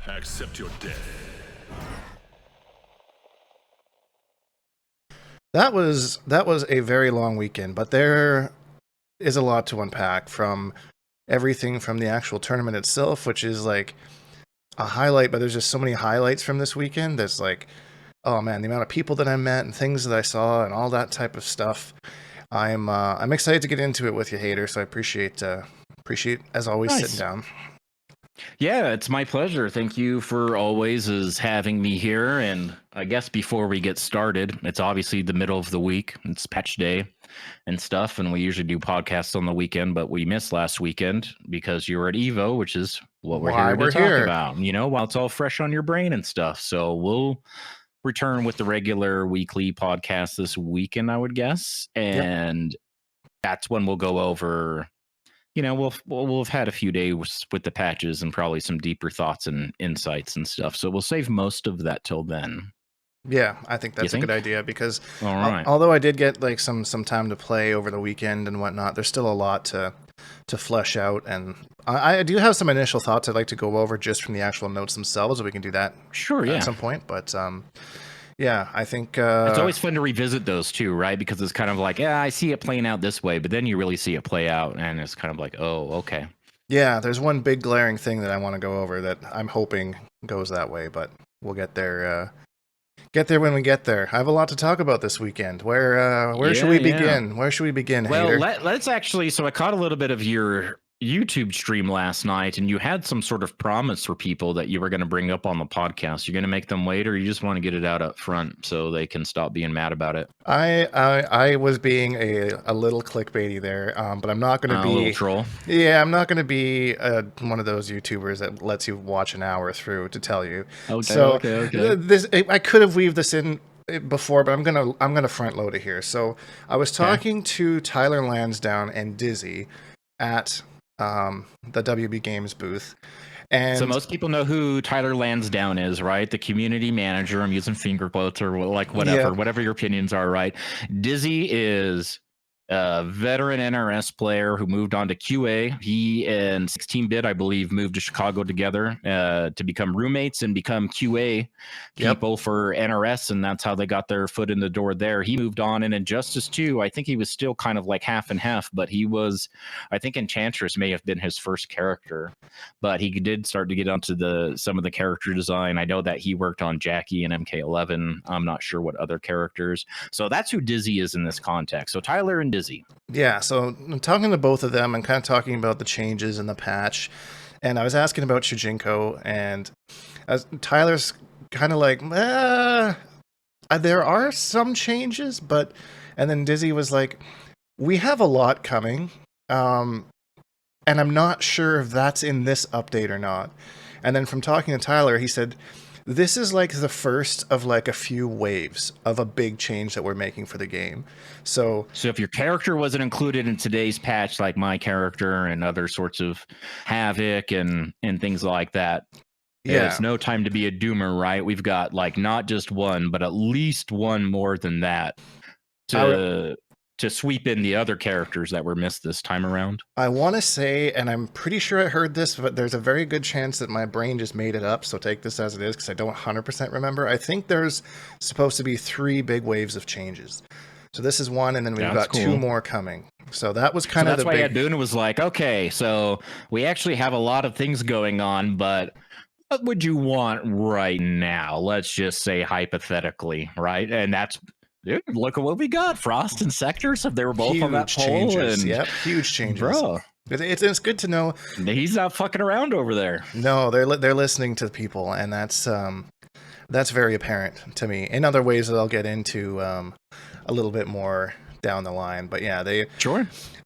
Accept your death. That was a very long weekend, but there is a lot to unpack, from everything from the actual tournament itself, which is like a highlight, but there's just so many highlights from this weekend. There's like, oh man, the amount of people that I met and things that I saw and all that type of stuff. I'm excited to get into it with you, Hatyrs. So I appreciate as always Nice. sitting down. Yeah, it's my pleasure. Thank you for always as having me here. And I guess before we get started, it's obviously the middle of the week. It's patch day and stuff. And we usually do podcasts on the weekend, but we missed last weekend because you were at EVO, which is what we're here to talk about, you know, while it's all fresh on your brain and stuff. So we'll return with the regular weekly podcast this weekend, I would guess. And that's when we'll go over, you know, we'll have had a few days with the patches and probably some deeper thoughts and insights and stuff. So we'll save most of that till then. Yeah, I think that's a good idea, because although I did get like some time to play over the weekend and whatnot, there's still a lot to flesh out, and I do have some initial thoughts I'd like to go over just from the actual notes themselves. We can do that at some point, but yeah, I think it's always fun to revisit those too, right? Because it's kind of like, yeah, I see it playing out this way, but then you really see it play out, and it's kind of like, oh, okay. Yeah, there's one big glaring thing that I want to go over that I'm hoping goes that way, but we'll get there. Get there when we get there. I have a lot to talk about this weekend. Where should we begin? Where should we begin, Hatyr? Well, let's actually. So I caught a little bit of your YouTube stream last night, and you had some sort of promise for people that you were going to bring up on the podcast. You're going to make them wait, or you just want to get it out up front so they can stop being mad about it? I was being a little clickbaity there, but I'm not going to be a little troll. Yeah, I'm not going to be one of those YouTubers that lets you watch an hour through to tell you. Okay. I could have weaved this in before, but I'm gonna front load it here. So I was talking to Tyler Lansdowne and Dizzy at the WB Games booth. And so most people know who Tyler Lansdowne is, right? The community manager. I'm using finger quotes or like whatever your opinions are, right? Dizzy is a veteran NRS player who moved on to QA. He and 16-Bit, I believe, moved to Chicago together to become roommates and become QA people for NRS, and that's how they got their foot in the door there. He moved on, and Injustice 2, I think he was still kind of like half and half, but he was, I think Enchantress may have been his first character, but he did start to get onto some of the character design. I know that he worked on Jackie and MK11. I'm not sure what other characters. So that's who Dizzy is in this context. So Tyler and Dizzy. Yeah, so I'm talking to both of them and kind of talking about the changes in the patch, and I was asking about Shujinkydink, and Tyler's kind of like, there are some changes, and then Dizzy was like, we have a lot coming, and I'm not sure if that's in this update or not. And then from talking to Tyler, he said, this is like the first of like a few waves of a big change that we're making for the game. So if your character wasn't included in today's patch, like my character and other sorts of Havoc and things like that, it's no time to be a doomer, right? We've got like not just one, but at least one more than that to sweep in the other characters that were missed this time around. I want to say, and I'm pretty sure I heard this, but there's a very good chance that my brain just made it up, so take this as it is, because I don't 100% remember. I think there's supposed to be 3 big waves of changes. So this is one, and then we've got 2 more coming. So that was kind of that's why Aduna was like, okay, so we actually have a lot of things going on, but what would you want right now? Let's just say hypothetically, right? And that's... Dude, look at what we got. Frost and Sectors, they were both on that poll. Huge changes. Bro. It's good to know. He's not fucking around over there. No, they're listening to people, and that's very apparent to me. In other ways that I'll get into a little bit more down the line. But yeah,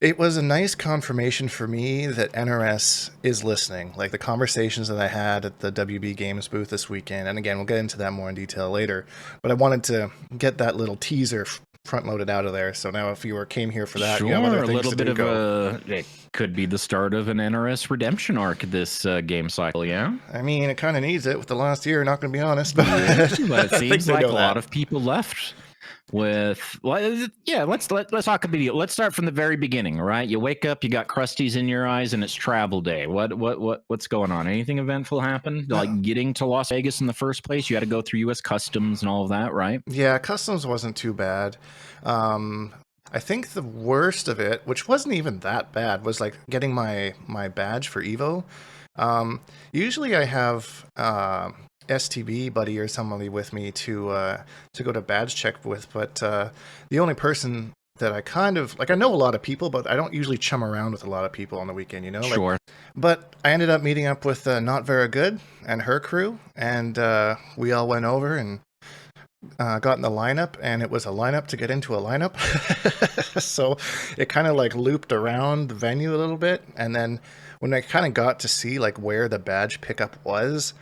it was a nice confirmation for me that NRS is listening. Like the conversations that I had at the WB Games booth this weekend, and again, we'll get into that more in detail later, but I wanted to get that little teaser front loaded out of there. So now if you came here for that, you have other things to do. It could be the start of an NRS redemption arc this game cycle, yeah? I mean, it kind of needs it with the last year, not going to be honest. But, but it seems like a lot of people left with let's talk about let's start from the very beginning, right? You wake up, you got crusties in your eyes, and it's travel day. What's going on? Anything eventful happened? Like getting to Las Vegas in the first place, you had to go through U.S. Customs and all of that, right? Yeah, customs wasn't too bad. I think the worst of it, which wasn't even that bad, was like getting my badge for EVO. Usually I have STB buddy or somebody with me to go to badge check with, but the only person that I kind of like, I know a lot of people, but I don't usually chum around with a lot of people on the weekend, you know? Like, Sure. but I ended up meeting up with Not Very Good and her crew, and we all went over and got in the lineup, and it was a lineup to get into a lineup. So it kind of like looped around the venue a little bit, and then when I kind of got to see like where the badge pickup was,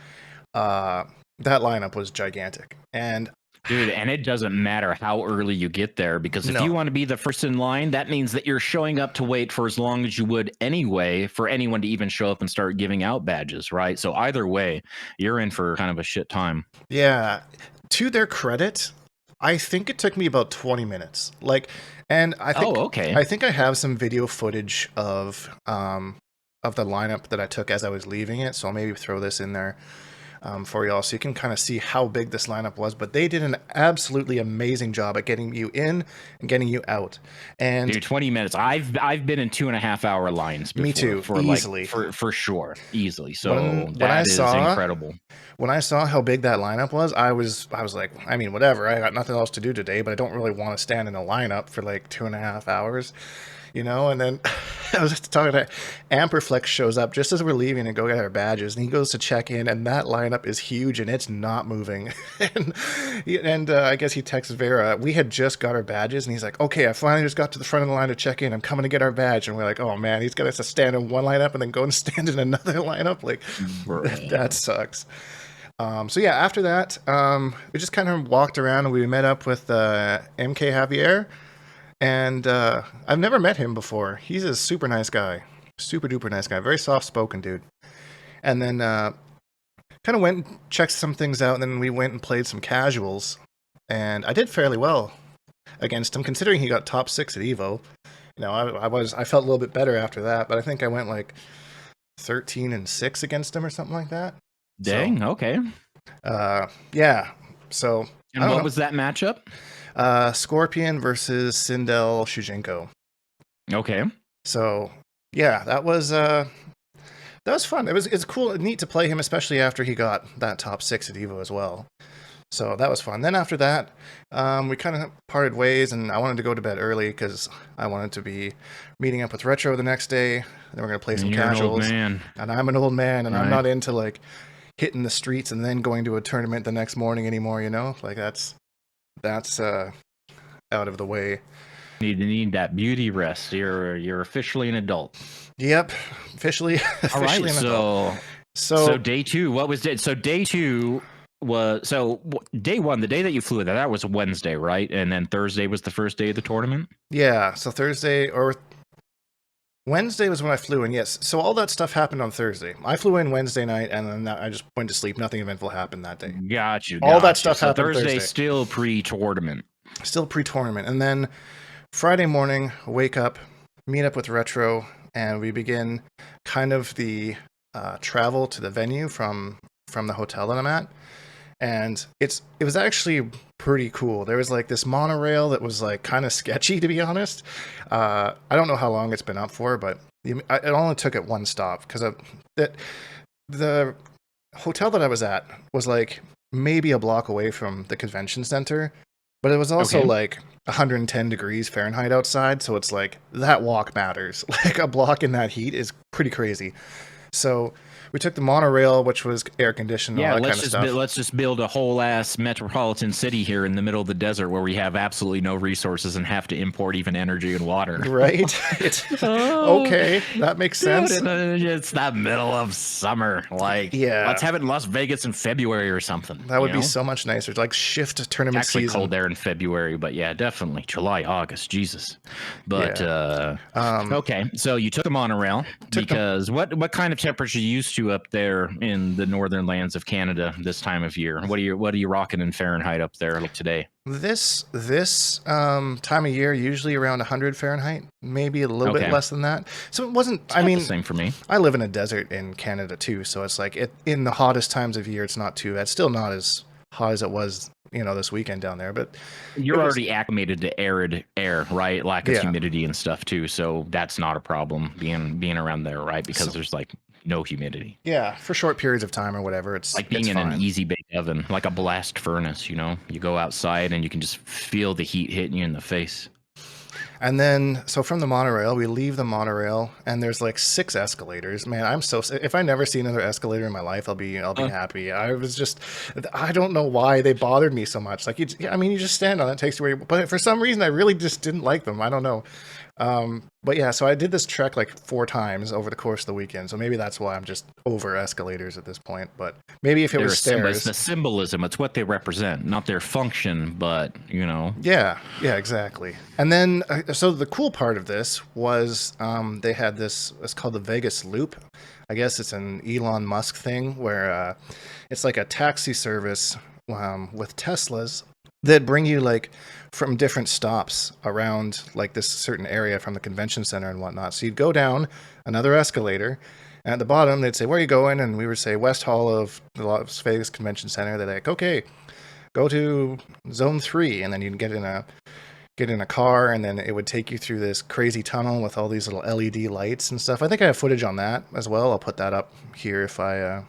that lineup was gigantic. And dude, and it doesn't matter how early you get there, because if you want to be the first in line, that means that you're showing up to wait for as long as you would anyway for anyone to even show up and start giving out badges, right? So either way, you're in for kind of a shit time. Yeah. To their credit, I think it took me about 20 minutes. Like, and I think I think I have some video footage of the lineup that I took as I was leaving it, so I'll maybe throw this in there for y'all so you can kind of see how big this lineup was. But they did an absolutely amazing job at getting you in and getting you out. And dude, 20 minutes. I've been in 2.5 hour lines before. Me too, for easily. Like, for sure, easily. So when I saw, incredible. When I saw how big that lineup was, I was like, I mean, whatever. I got nothing else to do today, but I don't really want to stand in a lineup for like 2.5 hours, you know? And then I was just talking to Amperflex shows up just as we're leaving to go get our badges, and he goes to check in, and that lineup is huge, and it's not moving. and I guess he texts Vera. We had just got our badges, and he's like, okay, I finally just got to the front of the line to check in. I'm coming to get our badge. And we're like, oh, man, he's got us to stand in one lineup and then go and stand in another lineup. Like, that sucks. So yeah, after that, we just kind of walked around, and we met up with MK Javier, and I've never met him before. He's a super nice guy, super duper nice guy, very soft spoken dude. And then kind of went and checked some things out, and then we went and played some casuals, and I did fairly well against him, considering he got top 6 at EVO. You know, I felt a little bit better after that, but I think I went like 13-6 against him or something like that. Dang, so, okay. Yeah. So, and what was that matchup? Scorpion versus Sindel Shujinko. Okay. So, yeah, that was fun. It's cool, neat to play him, especially after he got that top 6 at EVO as well. So that was fun. Then after that, we kind of parted ways, and I wanted to go to bed early because I wanted to be meeting up with Retro the next day. Then we're gonna play some casuals. An old man. And I'm an old man, and I'm not into like hitting the streets and then going to a tournament the next morning anymore, you know? Like that's out of the way. You need that beauty rest. You're officially an adult. Yep, officially all right, an adult. So day 2, what was it? So day 2 was day 1, the day that you flew that was Wednesday, right? And then Thursday was the first day of the tournament? Yeah, so Wednesday was when I flew in, yes. So all that stuff happened on Thursday. I flew in Wednesday night, and then I just went to sleep. Nothing eventful happened that day. Got you. All that stuff happened Thursday. Thursday. Still pre-tournament. Still pre-tournament. And then Friday morning, wake up, meet up with Retro, and we begin kind of the travel to the venue from the hotel that I'm at. And it was actually pretty cool. There was like this monorail that was like kind of sketchy, to be honest. I don't know how long it's been up for, but it only took it one stop because the hotel that I was at was like maybe a block away from the convention center, but it was also like 110 degrees Fahrenheit outside. So it's like that walk matters. Like a block in that heat is pretty crazy. So we took the monorail, which was air conditioned. Yeah, all that kind of stuff. Let's just build a whole ass metropolitan city here in the middle of the desert where we have absolutely no resources and have to import even energy and water. Right? It's okay. That makes sense. Dude, it's the middle of summer. Like, yeah, let's have it in Las Vegas in February or something. That would be so much nicer. Like shift tournament season. Actually, cold there in February, but yeah, definitely July, August, Jesus. But okay, so you took the monorail because what kind of temperatures used to up there in the northern lands of Canada this time of year? What are you rocking in Fahrenheit up there like today? This time of year, usually around 100 Fahrenheit, maybe a little bit less than that. So it wasn't. I mean, the same for me. I live in a desert in Canada too, so it's like in the hottest times of year, it's not too bad. It's still not as hot as it was, this weekend down there. But you're already acclimated to arid air, right? Lack of humidity and stuff too, so that's not a problem being around there, right? Because there's like no humidity. Yeah, for short periods of time or whatever. It's like being in an easy bake oven, like a blast furnace, You go outside and you can just feel the heat hitting you in the face. And then, so from the monorail, we leave the monorail, and there's like 6 escalators. Man, if I never see another escalator in my life, I'll be happy. I don't know why they bothered me so much. Like, you just stand on it, takes you where but for some reason, I really just didn't like them. I don't know. But yeah, so I did this trek like 4 times over the course of the weekend. So maybe that's why I'm just over escalators at this point. But maybe if it was stairs, it's the symbolism. It's what they represent, not their function. But Yeah, exactly. And then, so the cool part of this was they had this. It's called the Vegas Loop. I guess it's an Elon Musk thing where it's like a taxi service with Teslas that bring you like from different stops around like this certain area from the convention center and whatnot. So you'd go down another escalator, and at the bottom they'd say, "Where are you going?" And we would say West Hall of the Las Vegas Convention Center. They're like, "Okay, go to Zone 3," and then you'd get in a car, and then it would take you through this crazy tunnel with all these little LED lights and stuff. I think I have footage on that as well. I'll put that up here if I'm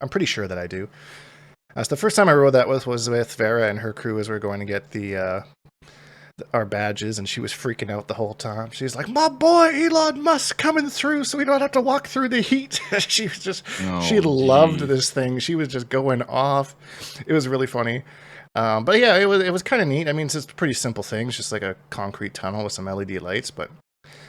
pretty sure that I do. So the first time I rode that was with Vera and her crew as we were going to get our badges, and she was freaking out the whole time. She's like, "My boy Elon Musk coming through, so we don't have to walk through the heat." She was just, she loved this thing. She was just going off. It was really funny. But yeah, it was kind of neat. I mean, it's just pretty simple things, just like a concrete tunnel with some LED lights. But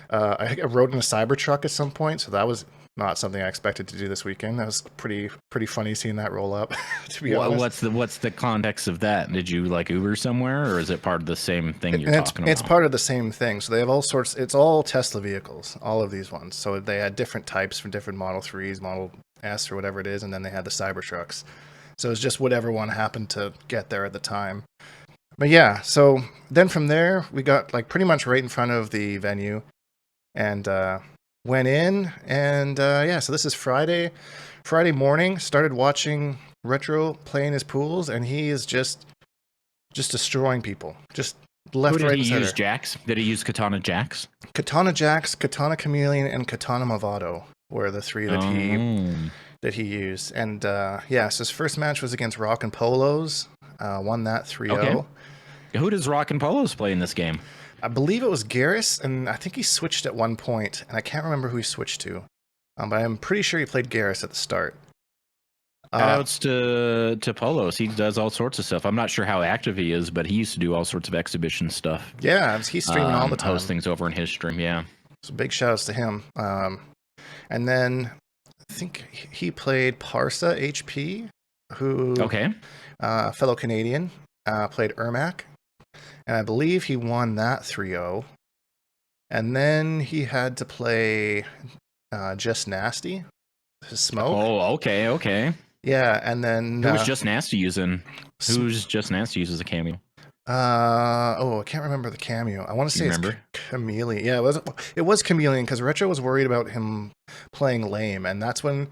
I rode in a Cybertruck at some point, so that was not something I expected to do this weekend. That was pretty funny seeing that roll up. To be honest, what's the context of that? Did you like Uber somewhere, or is it part of the same thing you're talking about? It's part of the same thing. So they have all sorts. It's all Tesla vehicles, all of these ones. So they had different types from different Model 3s, Model S, or whatever it is, and then they had the Cybertrucks. So it's just whatever one happened to get there at the time. But yeah, so then from there we got like pretty much right in front of the venue, and went in, and so this is Friday morning. Started watching Retro playing his pools, and he is just destroying people, just left, right, and center. Did he use Jacks? Did he use Katana Jacks? Katana Jacks, Katana Chameleon, and Katana Movado were the 3 that he used. And so his first match was against Rock and Polos, won that 3-0. Okay. Who does Rock and Polos play in this game? I believe it was Garrus, and I think he switched at one point, and I can't remember who he switched to. But I'm pretty sure he played Garrus at the start. Shoutouts to Polos. He does all sorts of stuff. I'm not sure how active he is, but he used to do all sorts of exhibition stuff. Yeah, he's streaming all the time. Post things over in his stream, yeah. So big shoutouts to him. And then I think he played Parsa HP, who fellow Canadian, played Ermac. And I believe he won that 3-0. And then he had to play Just Nasty, his Smoke. Oh, okay. Yeah, and then... Who was Just Nasty using? Who's Just Nasty uses a cameo? I can't remember the cameo. I want to say it's Chameleon. Yeah, it was Chameleon, because Retro was worried about him playing lame, and that's when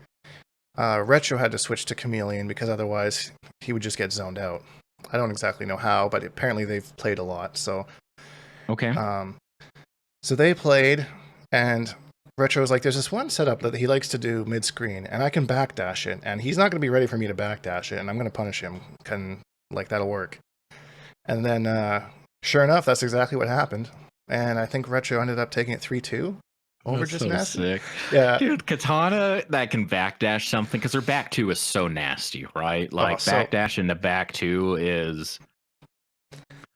Retro had to switch to Chameleon, because otherwise he would just get zoned out. I don't exactly know how, but apparently they've played a lot. So, okay. So they played, and Retro was like, "There's this one setup that he likes to do mid-screen, and I can backdash it, and he's not going to be ready for me to backdash it, and I'm going to punish him. That'll work." And then, sure enough, that's exactly what happened. And I think Retro ended up taking it 3-2. Over That's Just so Nasty. Sick. Yeah. Dude, Katana that can backdash something, because her back 2 is so nasty, right? Like backdash into back 2 is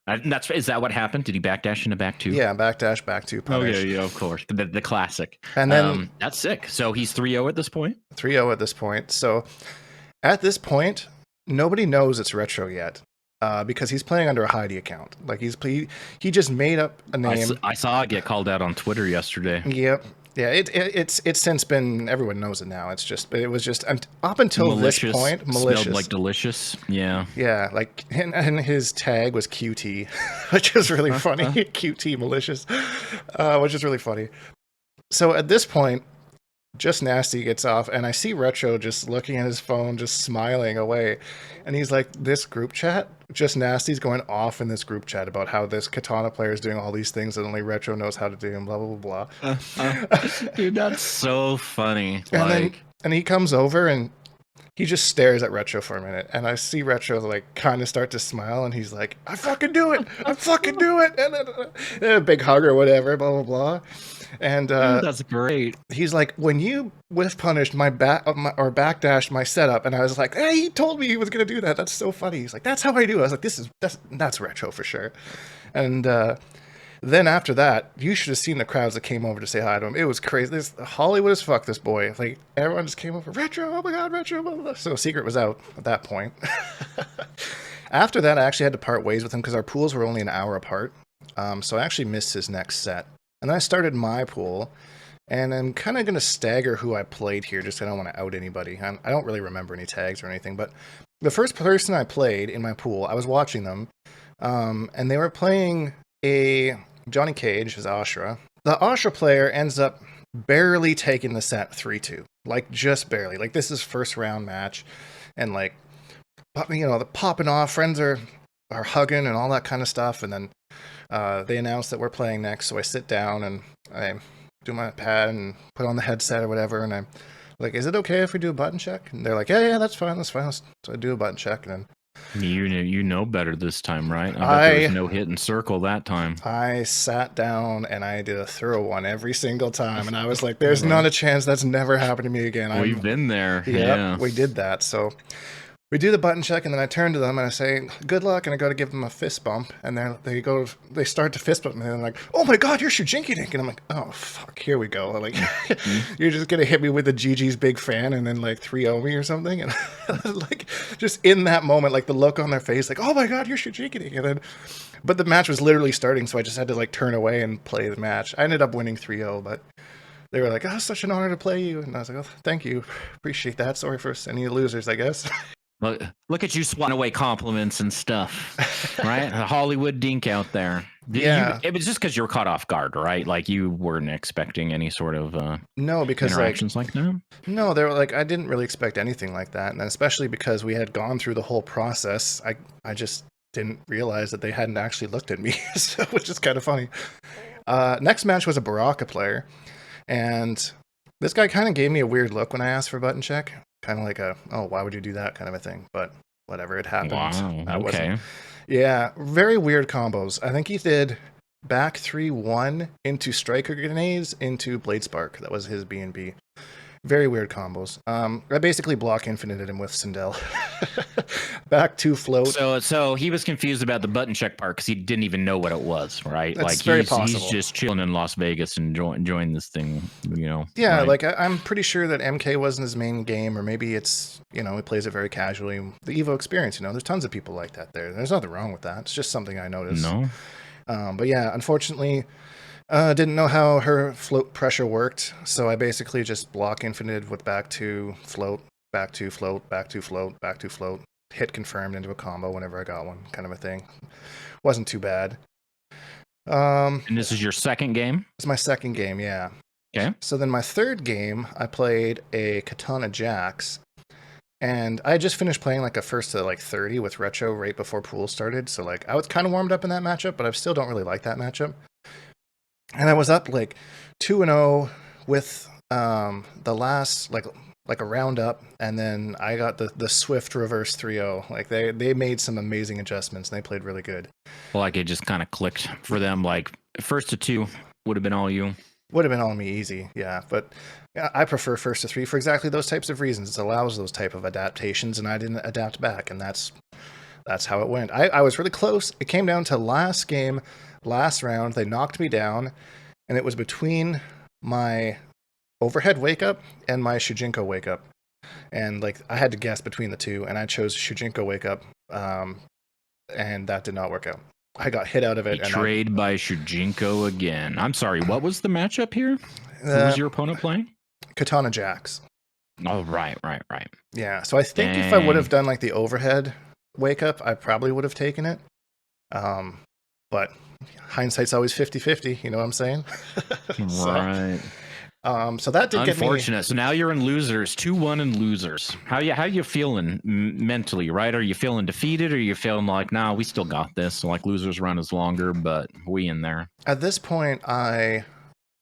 is that what happened? Did he backdash into back 2? Yeah, backdash, back 2, punish. Oh yeah, of course. The classic. And then that's sick. So he's 3-0 at this point? 3-0 at this point. So at this point, nobody knows it's Retro yet. Because he's playing under a Heidi account. Like he just made up a name. I saw it get called out on Twitter yesterday. Yep. Yeah, it's since been, everyone knows it now. It was just up until malicious, this point malicious. Smelled like delicious. Yeah. Yeah, like and his tag was QT, which is really funny. QT malicious, which is really funny. So at this point, Just Nasty gets off, and I see Retro just looking at his phone, just smiling away. And he's like, this group chat? Just Nasty's going off in this group chat about how this Katana player is doing all these things that only Retro knows how to do, and blah, blah, blah, blah. Dude, that's so funny. And he comes over, and he just stares at Retro for a minute. And I see Retro, like, kind of start to smile, and he's like, I fucking do it! I fucking do it! And a big hug or whatever, blah, blah, blah. And that's great. He's like, when you whiff punished my or backdashed my setup, and I was like, hey, he told me he was gonna do that. That's so funny. He's like, that's how I do it. I was like, that's Retro for sure. And then after that, you should have seen the crowds that came over to say hi to him. It was crazy. This Hollywood as fuck. This boy, like everyone just came over. Retro, oh my god, Retro. Blah, blah, blah. So Secret was out at that point. After that, I actually had to part ways with him because our pools were only an hour apart. So I actually missed his next set. And then I started my pool, and I'm kind of going to stagger who I played here, just because I don't want to out anybody. I don't really remember any tags or anything, but the first person I played in my pool, I was watching them, and they were playing a Johnny Cage as Ashra. The Ashra player ends up barely taking the set 3-2, like just barely. Like this is first round match, and like, you know, the popping off, friends are hugging and all that kind of stuff, and then they announce that we're playing next, so I sit down and I do my pad and put on the headset or whatever, and I'm like, is it okay if we do a button check? And they're like, yeah, that's fine. So I do a button check, and then you know better this time, right? I bet there was no hit and circle that time. I sat down and I did a thorough one every single time, and I was like, there's not a chance that's never happened to me again. We've been there. Yeah, we did that. So we do the button check, and then I turn to them and I say, good luck, and I go to give them a fist bump, and they start to fist bump me, and they're like, oh my god, you're Shujinkydink, and I'm like, oh fuck, here we go. Like, you're just gonna hit me with the GG's big fan and then like 3-0 me or something, and like just in that moment, like the look on their face, like, oh my god, you're Shujinkydink, and then, but the match was literally starting, so I just had to like turn away and play the match. I ended up winning 3-0, but they were like, oh, it's such an honor to play you, and I was like, oh, thank you, appreciate that. Sorry for any losers, I guess. Look at you swatting away compliments and stuff, right? A Hollywood dink out there. It was just because you were caught off guard, right? Like you weren't expecting any sort of interactions like that. No, they were like, I didn't really expect anything like that, and especially because we had gone through the whole process. I just didn't realize that they hadn't actually looked at me, which is kind of funny. Next match was a Baraka player, and this guy kind of gave me a weird look when I asked for a button check. Kind of like oh, why would you do that kind of a thing? But whatever, it happened. Wow, okay. Yeah, very weird combos. I think he did back 3-1 into Striker Grenades into Blade Spark. That was his B&B. Very weird combos. I basically block infinited him with Sindel. Back to float. So he was confused about the button check part because he didn't even know what it was, right? That's very possible. He's just chilling in Las Vegas and enjoying this thing, you know. Yeah, right? like I'm pretty sure that MK wasn't his main game, or maybe it's, you know, he plays it very casually. The EVO experience, you know, there's tons of people like that there. There's nothing wrong with that. It's just something I noticed. No. But yeah, unfortunately, didn't know how her float pressure worked, so I basically just block infinited with back to float, back to float, back to float, back to float, hit confirmed into a combo whenever I got one, kind of a thing. Wasn't too bad. And this is your second game? It's my second game, yeah. Okay. So then my third game, I played a Katana Jax, and I just finished playing like a first to like 30 with Retro right before pool started, so like I was kind of warmed up in that matchup, but I still don't really like that matchup. And I was up like 2-0 with the last like a round up, and then I got the swift reverse 3-0. Like they made some amazing adjustments, and they played really good. Well, like it just kind of clicked for them. Like first to 2 would have been all you. Would have been all me easy, yeah. But I prefer first to 3 for exactly those types of reasons. It allows those type of adaptations, and I didn't adapt back, and that's how it went. I was really close. It came down to last game. Last round, they knocked me down, and it was between my overhead wake up and my Shujinko wake up. And like I had to guess between the two, and I chose Shujinko wake up, and that did not work out. I got hit out of it. Betrayed by Shujinko again. I'm sorry, what was the matchup here? Who was your opponent playing? Katana Jacks. Oh, right. Yeah, so I think if I would have done like the overhead wake up, I probably would have taken it. But hindsight's always 50-50, you know what I'm saying? Right. So that did get me... Unfortunate. So now you're in losers, 2-1 in losers. How you feeling mentally, right? Are you feeling defeated, or are you feeling like, nah, we still got this? So like losers run is longer, but we in there. At this point, I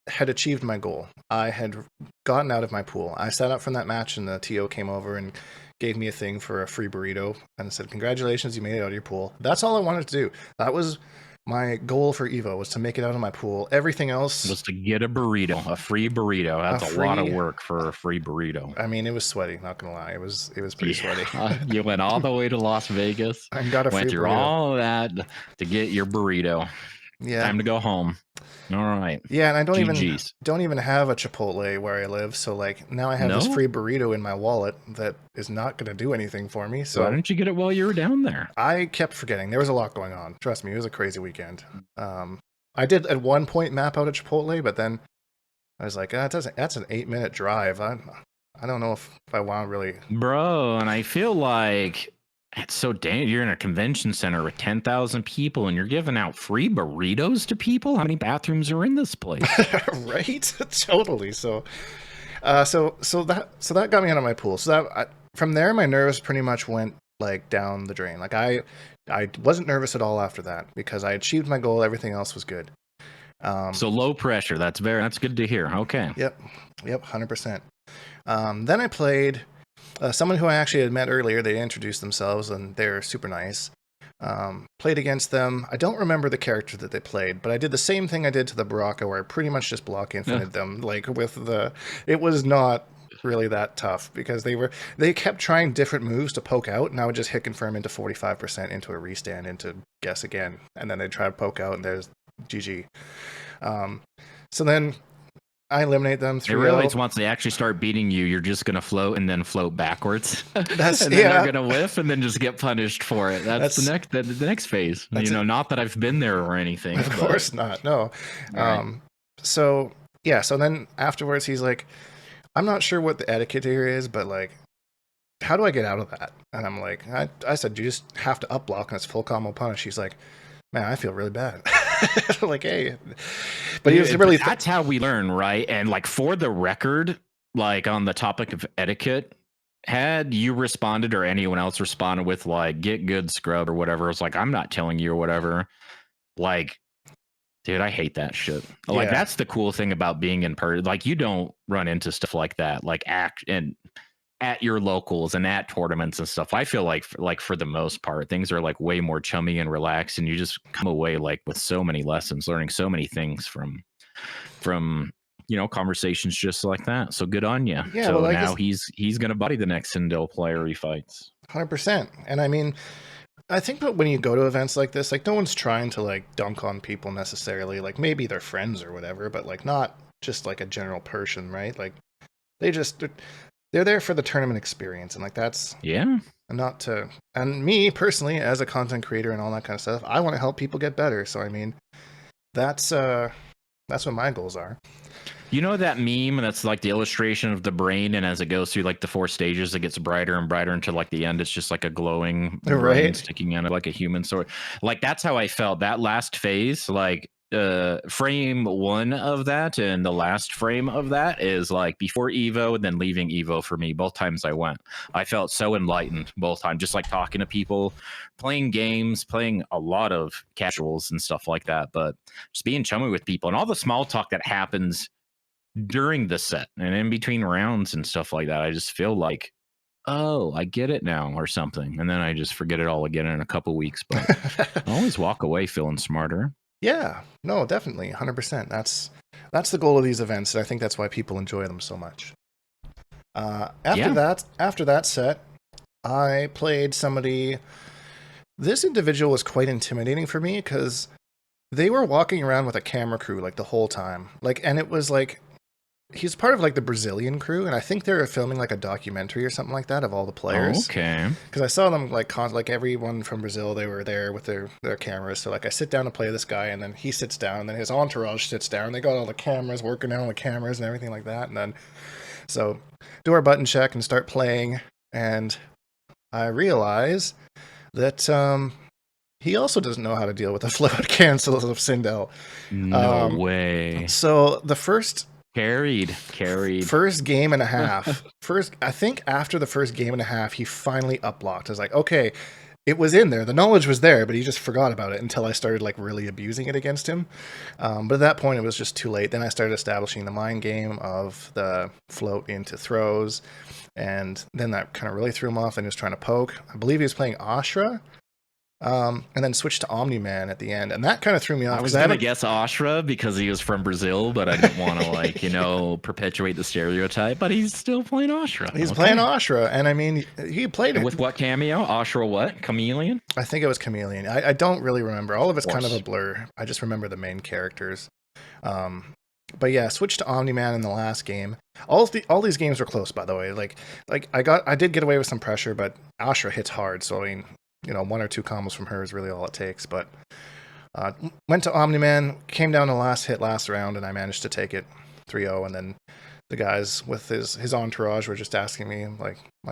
had achieved my goal. I had gotten out of my pool. I sat up from that match, and the TO came over and gave me a thing for a free burrito and said, congratulations, you made it out of your pool. That's all I wanted to do. That was my goal for EVO, was to make it out of my pool. Everything else was to get a burrito, a free burrito. That's a lot of work for a free burrito. I mean, it was sweaty, not gonna lie. It was pretty sweaty. You went all the way to Las Vegas. I got a free burrito. Went through all of that to get your burrito. Yeah. Time to go home. All right. Yeah, and I don't even have a Chipotle where I live, so like now I have this free burrito in my wallet that is not going to do anything for me. So why didn't you get it while you were down there? I kept forgetting. There was a lot going on. Trust me, it was a crazy weekend. I did at one point map out a Chipotle, but then I was like, that's an 8-minute drive. I don't know if I want to really... Bro, and I feel like it's so dangerous. You're in a convention center with 10,000 people, and you're giving out free burritos to people. How many bathrooms are in this place? Right? Totally. So that got me out of my pool. So from there, my nerves pretty much went like down the drain. Like I wasn't nervous at all after that because I achieved my goal. Everything else was good. So low pressure. That's good to hear. Okay. Yep. 100%. Then I played someone who I actually had met earlier. They introduced themselves and they're super nice. Played against them. I don't remember the character that they played, but I did the same thing I did to the Baraka, where I pretty much just block infinited them. Like it was not really that tough because they kept trying different moves to poke out, and I would just hit confirm into 45% into a restand into guess again, and then they'd try to poke out, and there's GG. So then I eliminate them. I realize once they actually start beating you, you're just going to float and then float backwards. And then they're going to whiff and then just get punished for it. That's the next phase. Not that I've been there or anything. Of course not. No. Right. So then afterwards he's like, I'm not sure what the etiquette here is, but like, how do I get out of that? And I'm like, I said, you just have to up block and it's full combo punish. He's like, man, I feel really bad. Like, hey, but he was really... That's how we learn, right? And like, for the record, like on the topic of etiquette, had you responded or anyone else responded with like, get good, scrub or whatever, it's like, I'm not telling you or whatever. Like, dude, I hate that shit. Like, that's the cool thing about being in person. Like, you don't run into stuff like that, like at your locals and at tournaments and stuff. I feel like for the most part, things are like way more chummy and relaxed, and you just come away like with so many lessons, learning so many things from conversations just like that. So good on you. Yeah, so now he's gonna buddy the next Sindel player he fights. 100%. And I mean, I think that when you go to events like this, like no one's trying to like dunk on people necessarily. Like maybe they're friends or whatever, but like not just like a general person, right? Like they're there for the tournament experience, and like that's not to. And me personally, as a content creator and all that kind of stuff, I want to help people get better. So I mean, that's what my goals are. You know that meme that's like the illustration of the brain, and as it goes through like the 4 stages, it gets brighter and brighter until like the end, it's just like a glowing brain sticking out of like a human sword. Like that's how I felt that last phase. Like frame 1 of that and the last frame of that is like before EVO and then leaving EVO for me. Both times I went, I felt so enlightened both times, just like talking to people, playing games, playing a lot of casuals and stuff like that, but just being chummy with people and all the small talk that happens during the set and in between rounds and stuff like that. I just feel like, oh, I get it now or something, and then I just forget it all again in a couple weeks, but I always walk away feeling smarter. Yeah, no, definitely, 100%. That's the goal of these events, and I think that's why people enjoy them so much. After that set, I played somebody. This individual was quite intimidating for me because they were walking around with a camera crew like the whole time, like, and it was like he's part of like the Brazilian crew, and I think they were filming like a documentary or something like that of all the players. Okay. Because I saw them like everyone from Brazil, they were there with their cameras. So like I sit down to play this guy, and then he sits down, and then his entourage sits down. And they got all the cameras working on the cameras and everything like that. And then so do our button check and start playing, and I realize that he also doesn't know how to deal with the float cancels of Sindel. No way. So the first carried first game and a half. I think after the first game and a half, he finally uplocked. I was like, okay, it was in there. The knowledge was there, but he just forgot about it until I started like really abusing it against him. But at that point, it was just too late. Then I started establishing the mind game of the float into throws, and then that kind of really threw him off. And he was trying to poke. I believe he was playing Ashra. And then switched to Omni-Man at the end, and that kind of threw me off. I was gonna guess Ashra because he was from Brazil, but I didn't want to perpetuate the stereotype. But he's still playing Ashra. He's playing Ashra, and I mean, he played it with what cameo? Ashra, what chameleon? I think it was chameleon. I don't really remember. All of it's kind of a blur. I just remember the main characters. But yeah, switched to Omni-Man in the last game. All these games were close, by the way. Like I did get away with some pressure, but Ashra hits hard, so I mean, one or two combos from her is really all it takes. But went to Omni-Man, came down to last hit last round, and I managed to take it 3-0. And then the guys with his entourage were just asking me,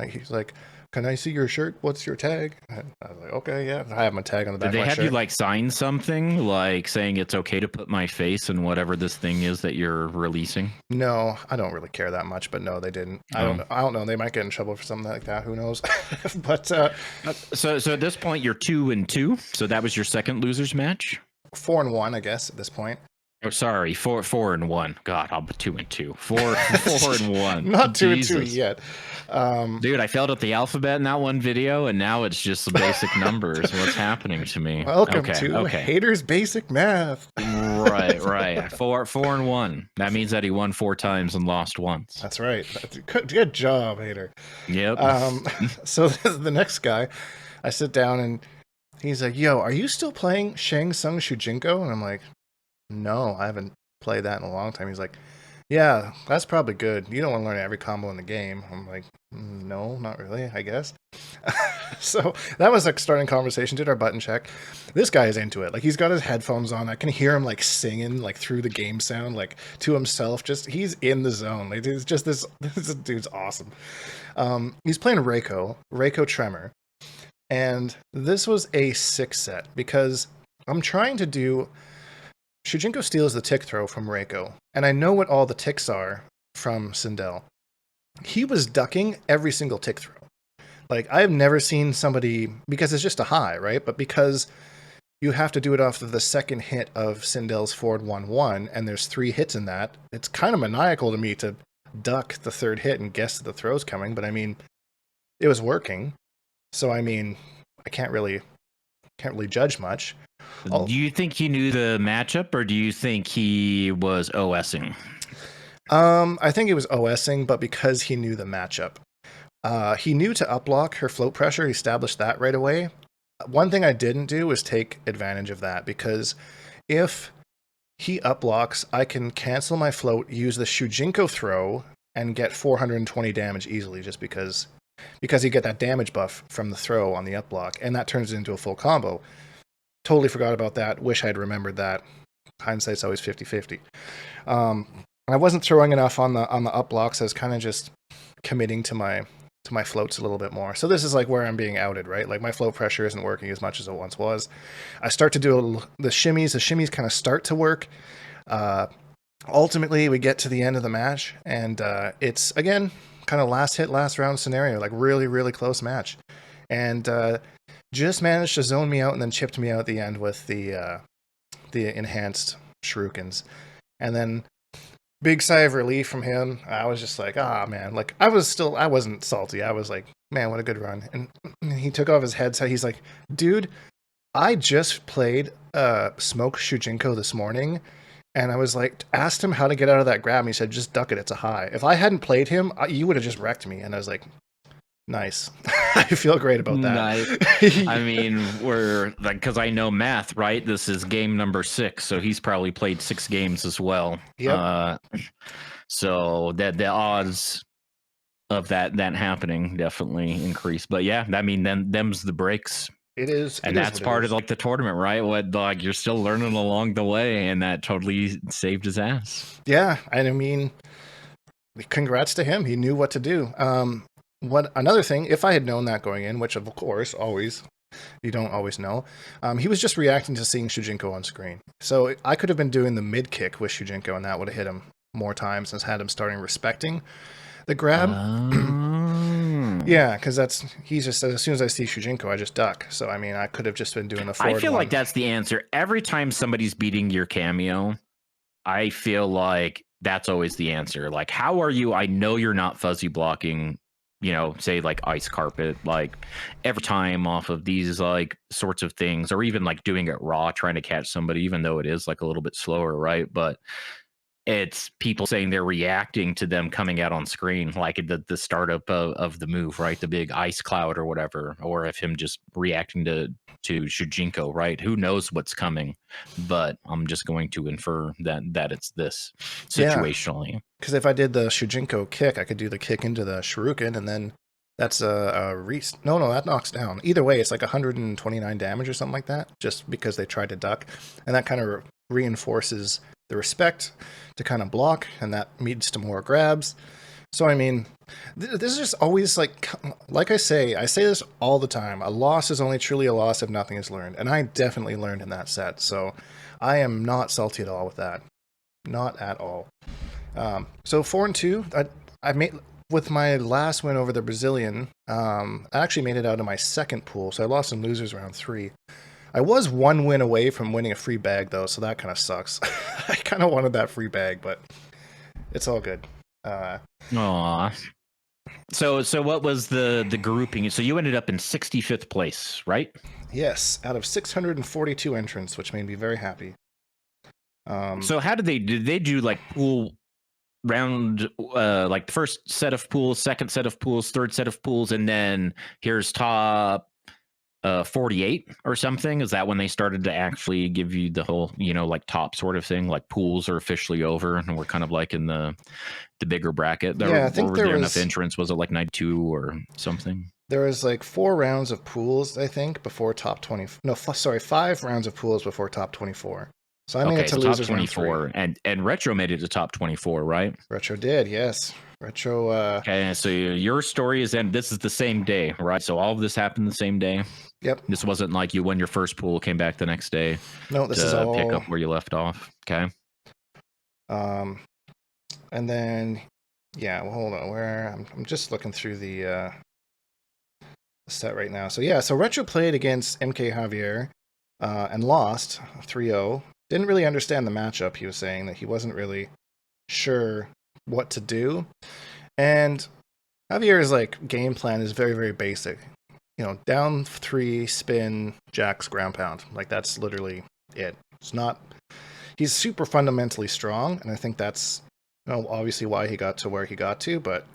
he's like, can I see your shirt? What's your tag? And I was like, okay, yeah. I have my tag on the back of my shirt. Did they have you sign something saying it's okay to put my face in whatever this thing is that you're releasing? No, I don't really care that much, but no, they didn't. I don't know. They might get in trouble for something like that. Who knows? But so at this point you're 2-2. So that was your second losers match? 4-1, I guess, at this point. Oh, sorry, 4-1. God, I'm 2-2. 4-1. Not 2-2 yet. Dude, I failed at the alphabet in that one video, and now it's just the basic numbers. What's happening to me? Welcome to Hatyrs Basic Math. Right. 4-1. That means that he won 4 times and lost once. That's right. Good job, Hater. Yep. So the next guy, I sit down and he's like, "Yo, are you still playing Shang Tsung Shujinko?" And I'm like, "No, I haven't played that in a long time." He's like, "Yeah, that's probably good. You don't want to learn every combo in the game." I'm like, "No, not really, I guess." So that was like starting conversation, did our button check. This guy is into it. Like, he's got his headphones on. I can hear him singing through the game sound, to himself. Just, he's in the zone. Like, it's just this dude's awesome. He's playing Reiko Tremor. And this was a 6 set because I'm trying to do Shujinko steals the tick throw from Reiko, and I know what all the ticks are from Sindel. He was ducking every single tick throw. I have never seen somebody, because it's just a high, right? But because you have to do it off of the second hit of Sindel's forward 1-1, and there's 3 hits in that, it's kind of maniacal to me to duck the third hit and guess that the throw's coming, but I mean, it was working. So I mean, I can't really judge much. Do you think he knew the matchup, or do you think he was OSing? I think he was OSing, but because he knew the matchup. He knew to uplock her float pressure. He established that right away. One thing I didn't do was take advantage of that, because if he uplocks, I can cancel my float, use the Shujinko throw, and get 420 damage easily, just because you get that damage buff from the throw on the uplock, and that turns it into a full combo. Totally forgot about that. Wish I had remembered that. Hindsight's always 50-50. I wasn't throwing enough on the upblocks. I was kind of just committing to my floats a little bit more. So this is where I'm being outed, right? My float pressure isn't working as much as it once was. I start to do the shimmies. The shimmies kind of start to work. Ultimately, we get to the end of the match, and it's, again, kind of last hit, last round scenario, really, really close match. And just managed to zone me out and then chipped me out at the end with the enhanced shurikens. And then big sigh of relief from him. I was just like, man. I wasn't salty. I was like, man, what a good run. And he took off his headset. He's like, dude, I just played Smoke Shujinko this morning. And I was like, asked him how to get out of that grab. And he said, just duck it. It's a high. If I hadn't played him, you would have just wrecked me. And I was like, Nice. I feel great about that. Nice. I mean, we're like, because I know math, right? This is game number 6, so he's probably played 6 games as well. Yep. So that the odds of that happening definitely increase. But yeah, I mean, then them's the breaks. It is, and that's part of like the tournament, right? What, like, you're still learning along the way, and that totally saved his ass. Yeah, and I mean, congrats to him. He knew what to do. What another thing, if I had known that going in, which of course always you don't always know, he was just reacting to seeing Shujinko on screen. So I could have been doing the mid kick with Shujinko, and that would have hit him more times and had him starting respecting the grab. Yeah, because he's just, as soon as I see Shujinko, I just duck. So I mean, I could have just been doing the forward. I feel like that's the answer. Every time somebody's beating your cameo, I feel like that's always the answer. Like, how are you? I know you're not fuzzy blocking, you know, say like ice carpet, like every time off of these like sorts of things, or even like doing it raw, trying to catch somebody, even though it is like a little bit slower, right? But it's people saying they're reacting to them coming out on screen, like the startup of the move, right? The big ice cloud or whatever, or if him just reacting to Shujinko, right? Who knows what's coming? But I'm just going to infer that it's this situationally. Because if I did the Shujinko kick, I could do the kick into the Shuriken, and then that's a no, that knocks down. Either way, it's like 129 damage or something like that, just because they tried to duck, and that kind of reinforces the respect to kind of block, and that leads to more grabs. So I mean, this is just always like I say this all the time. A loss is only truly a loss if nothing is learned, and I definitely learned in that set. So I am not salty at all with that, not at all. So 4-2, I made with my last win over the Brazilian. I actually made it out of my second pool, so I lost in losers round 3. I was 1 win away from winning a free bag, though, so that kind of sucks. I kind of wanted that free bag, but it's all good. Aww. So what was the grouping? So you ended up in 65th place, right? Yes, out of 642 entrants, which made me very happy. So how did they do like pool round, like the first set of pools, second set of pools, third set of pools, and then here's top 48 or something? Is that when they started to actually give you the whole, you know, like top sort of thing, like pools are officially over and we're kind of like in the bigger bracket? I think there was enough entrants. Was it like 92 or something? There was like 4 rounds of pools, I think, before top 20. No, sorry, 5 rounds of pools before top 24. So I made it to losers top 24, and Retro made it to top 24, right? Retro did, yes. Retro. Okay, so your story is then this is the same day, right? So all of this happened the same day. Yep. This wasn't like you won your first pool, came back the next day. No, this is all pick up where you left off. Okay. And then, yeah. Well, hold on. Where I'm just looking through the set right now. So yeah, so Retro played against MK Javier and lost 3-0. Didn't really understand the matchup. He was saying that he wasn't really sure what to do. And Javier's like game plan is very, very basic. You know, down 3, spin, jacks, ground pound. Like that's literally it. It's not. He's super fundamentally strong, and I think that's, you know, obviously why he got to where he got to. But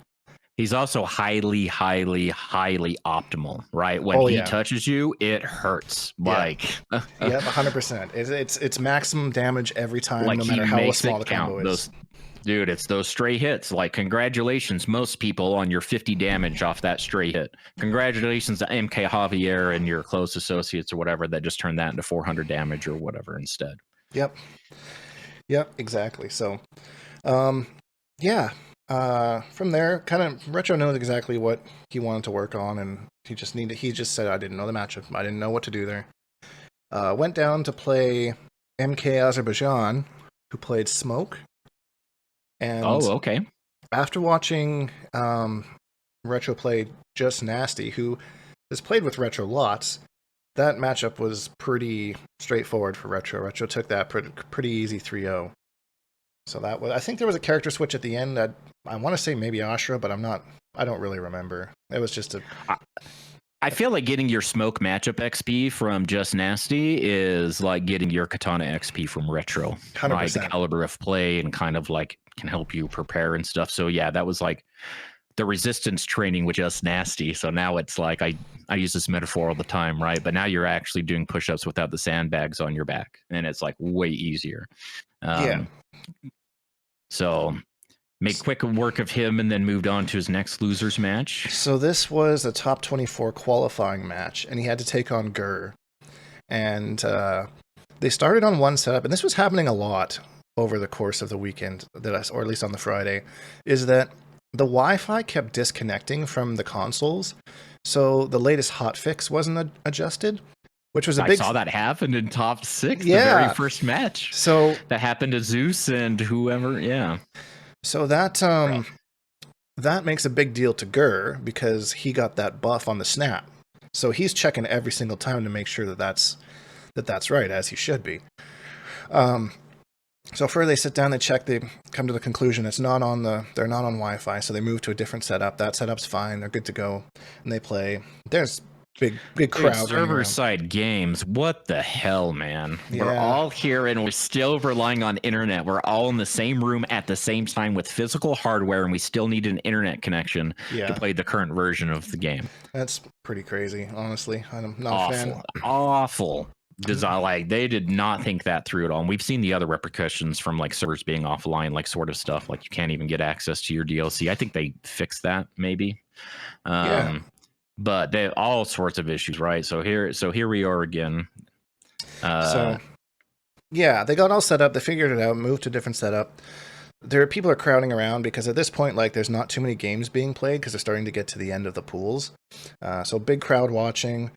he's also highly, highly, highly optimal, right? When he touches you, it hurts. Like, yeah, 100%. It's maximum damage every time, like, no matter how small the combo is. Dude, it's those stray hits. Like, congratulations, most people, on your 50 damage off that stray hit. Congratulations to MK Javier and your close associates or whatever that just turned that into 400 damage or whatever instead. Yep, exactly. So, yeah. From there, kind of Retro knows exactly what he wanted to work on, and he just said, I didn't know the matchup. I didn't know what to do there. Went down to play MK Azerbaijan, who played Smoke. And okay. After watching Retro play Just Nasty, who has played with Retro lots, that matchup was pretty straightforward for Retro. Retro took that pretty easy 3-0. So that was, I think there was a character switch at the end that I want to say maybe Ashra, but I don't really remember. It was just I feel like getting your Smoke matchup XP from Just Nasty is like getting your Katana XP from Retro. 100%. Right? The caliber of play and kind of like can help you prepare and stuff. So yeah, that was like the resistance training was just nasty. So now it's like I use this metaphor all the time, right? But now you're actually doing push-ups without the sandbags on your back, and it's like way easier. Yeah. So made quick work of him, and then moved on to his next losers match. So this was a top 24 qualifying match, and he had to take on Gur. And they started on one setup, and this was happening a lot over the course of the weekend, or at least on the Friday, is that the Wi-Fi kept disconnecting from the consoles, so the latest hotfix wasn't adjusted, which was I saw that happen in top 6, the very first match. So that happened to Zeus and whoever, yeah. So that makes a big deal to Gur because he got that buff on the snap. So he's checking every single time to make sure that that's right, as he should be. So first they sit down, they check, they come to the conclusion they're not on Wi-Fi, so they move to a different setup. That setup's fine, they're good to go, and they play. There's big crowd. Server side games, what the hell, man? Yeah. We're all here and we're still relying on internet. We're all in the same room at the same time with physical hardware, and we still need an internet connection to play the current version of the game. That's pretty crazy, honestly. I'm not a fan. Awful. Like they did not think that through at all. And we've seen the other repercussions from like servers being offline, like sort of stuff, like you can't even get access to your DLC. I think they fixed that maybe. But they have all sorts of issues, right? So here we are again. They got all set up. They figured it out, moved to a different setup. People are crowding around because at this point, like, there's not too many games being played because they're starting to get to the end of the pools. So big crowd watching.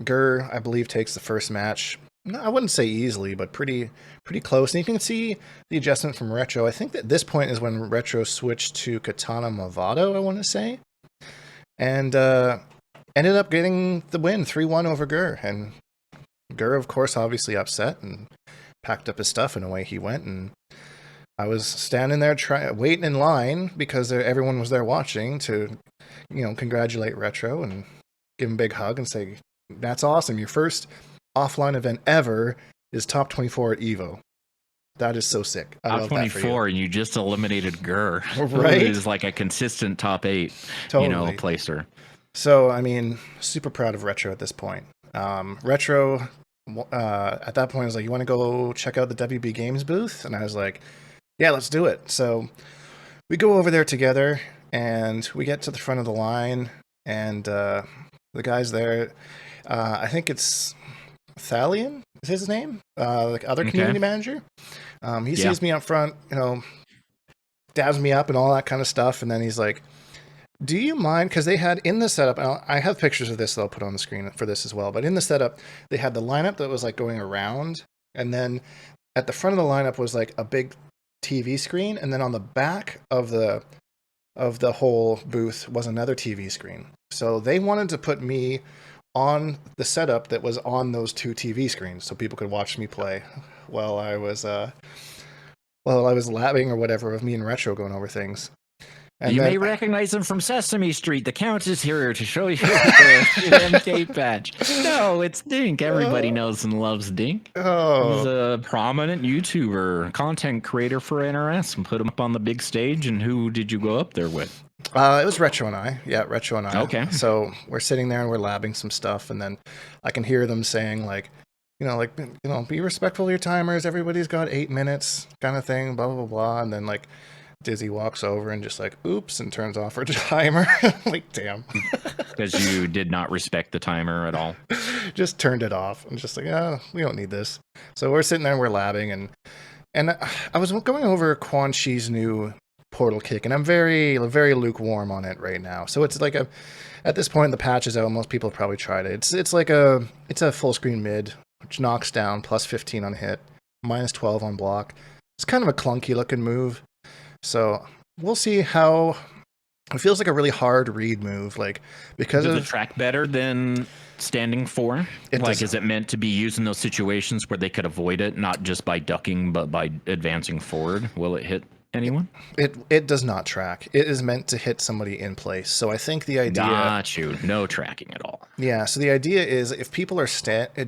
Gur, I believe, takes the first match. I wouldn't say easily, but pretty close. And you can see the adjustment from Retro. I think that this point is when Retro switched to Katana Movado, I want to say. And ended up getting the win, 3-1 over Gur. And Gur, of course, obviously upset and packed up his stuff and away he went. And I was standing there waiting in line because everyone was there watching to, congratulate Retro and give him a big hug and say, that's awesome. Your first offline event ever is top 24 at EVO. That is so sick. I top love 24, and you just eliminated Gur, right? Who is like a consistent top 8, placer. So, I mean, super proud of Retro at this point. Retro, at that point, was like, you want to go check out the WB Games booth? And I was like, yeah, let's do it. So we go over there together, and we get to the front of the line, and the guy's there. I think it's Thalion is his name, the other community manager. He sees me up front, dabs me up and all that kind of stuff. And then he's like, do you mind? Because they had in the setup, I have pictures of this that I'll put on the screen for this as well. But in the setup, they had the lineup that was like going around. And then at the front of the lineup was like a big TV screen. And then on the back of the whole booth was another TV screen. So they wanted to put me on the setup that was on those two TV screens so people could watch me play while I was labbing or whatever of me and Retro going over things. And you may recognize him from Sesame Street. The Count is here to show you the MK patch. No, it's Dink. Everybody knows and loves Dink. Oh. He's a prominent YouTuber, content creator for NRS, and put him up on the big stage. And who did you go up there with? It was Retro and I. Yeah, Retro and I. Okay. So we're sitting there and we're labbing some stuff, and then I can hear them saying be respectful of your timers. Everybody's got 8 minutes, kind of thing. Blah blah blah. And then like Dizzy walks over and just like, oops, and turns off her timer. Like, damn. Because you did not respect the timer at all. Just turned it off. I'm just like, we don't need this. So we're sitting there and we're labbing, and I was going over Quan Chi's new portal kick, and I'm very, very lukewarm on it right now. So it's like at this point the patch is out. Most people have probably tried it. It's a full screen mid, which knocks down plus 15 on hit, minus 12 on block. It's kind of a clunky looking move. So we'll see how it feels like a really hard read move, like because does it track better than standing 4? Is it meant to be used in those situations where they could avoid it, not just by ducking, but by advancing forward? Will it hit anyone? It does not track. It is meant to hit somebody in place. So I think the idea... Got you. No tracking at all. Yeah, so the idea is if people are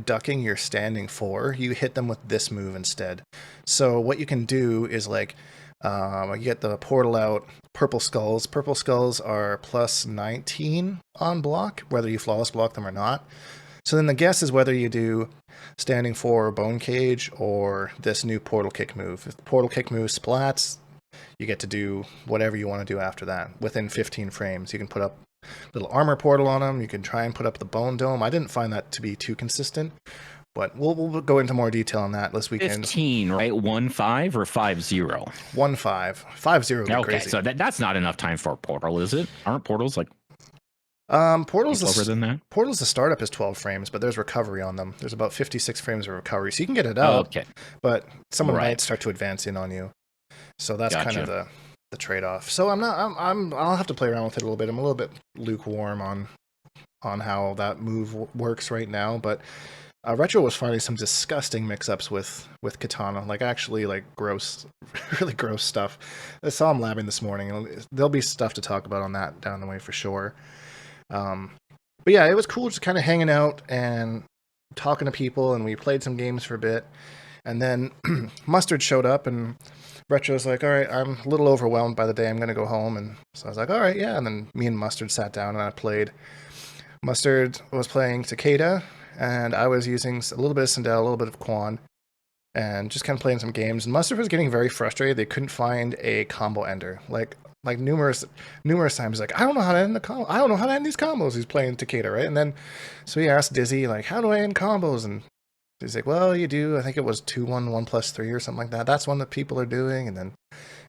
ducking your standing 4, you hit them with this move instead. So what you can do is like You get the portal out, purple skulls. Purple skulls are plus 19 on block, whether you flawless block them or not. So then the guess is whether you do standing 4 or bone cage or this new portal kick move. If the portal kick move splats, you get to do whatever you want to do after that within 15 frames. You can put up little armor portal on them. You can try and put up the bone dome. I didn't find that to be too consistent, but we'll go into more detail on that this weekend. 15, right? 1-5 or 5-0? 1-5. 5-0 would be okay, crazy. So that's not enough time for a portal, is it? Aren't portals like Portal's over than that? Portal's the startup is 12 frames, but there's recovery on them. There's about 56 frames of recovery, so you can get it out. Okay. But someone might start to advance in on you. So that's kind of the trade-off. So I'll have to play around with it a little bit. I'm a little bit lukewarm on how that move works right now, but Retro was finding some disgusting mix-ups with Katana, like actually like gross, really gross stuff. I saw him labbing this morning. There'll be stuff to talk about on that down the way for sure. But yeah, it was cool just kind of hanging out and talking to people, and we played some games for a bit. And then Mustard showed up, and Retro's like, all right, I'm a little overwhelmed by the day. I'm going to go home. And so I was like, all right, yeah. And then me and Mustard sat down, and I played. Mustard was playing Takeda, and I was using a little bit of Sindel, a little bit of Quan, and just kind of playing some games. And Mustard was getting very frustrated. They couldn't find a combo ender. Like numerous times, like, I don't know how to end the combo. I don't know how to end these combos. He's playing Takeda, right? And then, so he asked Dizzy, like, how do I end combos? And he's like, well, you do, I think it was 2-1, 1+3 or something like that. That's one that people are doing. And then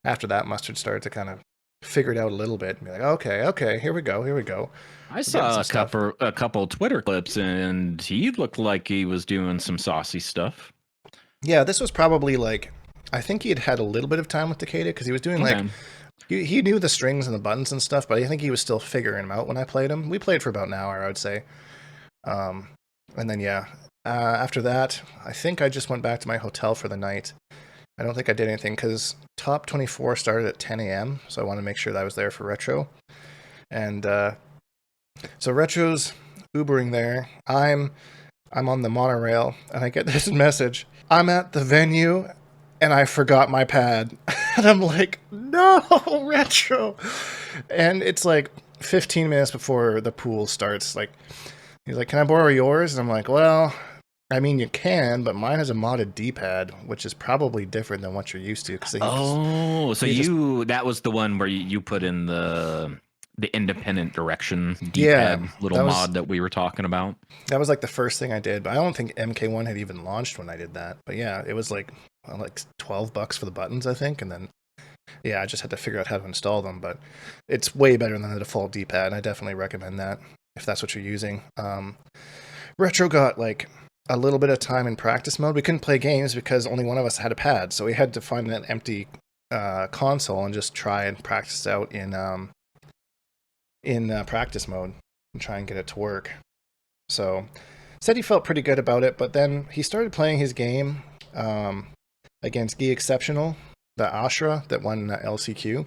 after that, Mustard started to kind of figure it out a little bit and be like, okay, here we go. I saw a couple Twitter clips, and he looked like he was doing some saucy stuff. Yeah, this was probably like, I think he had a little bit of time with Takeda, because he was doing like, he knew the strings and the buttons and stuff, but I think he was still figuring them out when I played him. We played for about an hour, I would say. And then, after that, I think I just went back to my hotel for the night. I don't think I did anything, because Top 24 started at 10 a.m., so I wanted to make sure that I was there for Retro. And so Retro's Ubering there. I'm on the monorail, and I get this message. I'm at the venue, and I forgot my pad. And I'm like, no, Retro. And it's like 15 minutes before the pool starts. Like, he's like, can I borrow yours? And I'm like, well, I mean, you can, but mine has a modded D-pad, which is probably different than what you're used to. That was the one where you put in the independent direction D-pad mod that we were talking about. That was like the first thing I did, but I don't think MK1 had even launched when I did that. But yeah, it was like $12 for the buttons, I think, and then I just had to figure out how to install them. But it's way better than the default D-pad, and I definitely recommend that if that's what you're using. Retro got like a little bit of time in practice mode. We couldn't play games because only one of us had a pad, so we had to find an empty console and just try and practice out in practice mode and try and get it to work. So said he felt pretty good about it, but then he started playing his game against Gi Exceptional, the Ashra that won LCQ.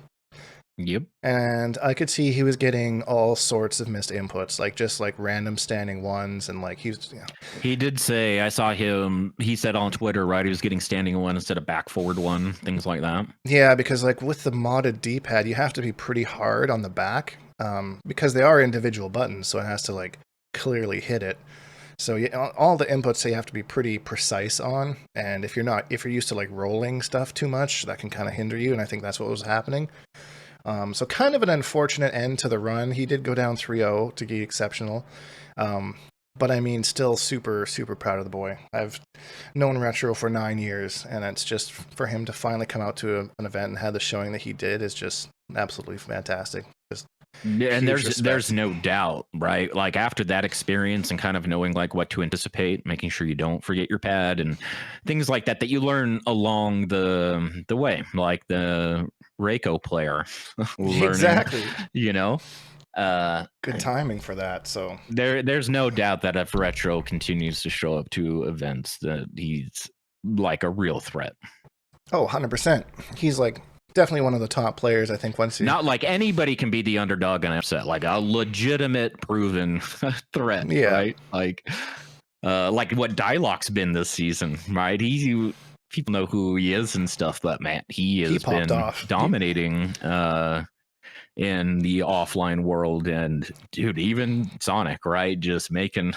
Yep. And I could see he was getting all sorts of missed inputs, like just like random standing ones, and like he did say, I saw him, he said on Twitter, right, he was getting standing one instead of back forward one, things like that. Yeah, because like with the modded D-pad, you have to be pretty hard on the back, because they are individual buttons, so it has to like clearly hit it. So all the inputs you have to be pretty precise on, and if you're used to like rolling stuff too much, that can kind of hinder you, and I think that's what was happening. So kind of an unfortunate end to the run. He did go down 3-0 to Gi Exceptional. But I mean, still super, super proud of the boy. I've known Retro for 9 years, and it's just for him to finally come out to an event and have the showing that he did is just absolutely fantastic. And there's no doubt, right? Like after that experience and kind of knowing like what to anticipate, making sure you don't forget your pad and things like that you learn along the way, like the Reiko player. Exactly. Good timing for that. So there's no doubt that if Retro continues to show up to events, that he's like a real threat. Oh, 100%. He's like definitely one of the top players, I think. Not like anybody can be the underdog in an upset, like a legitimate proven threat. Yeah. Right. Like what Dialog's been this season, right? people know who he is and stuff, but man, he has popped been off. dominating in the offline world. And dude, even Sonic, right? Just making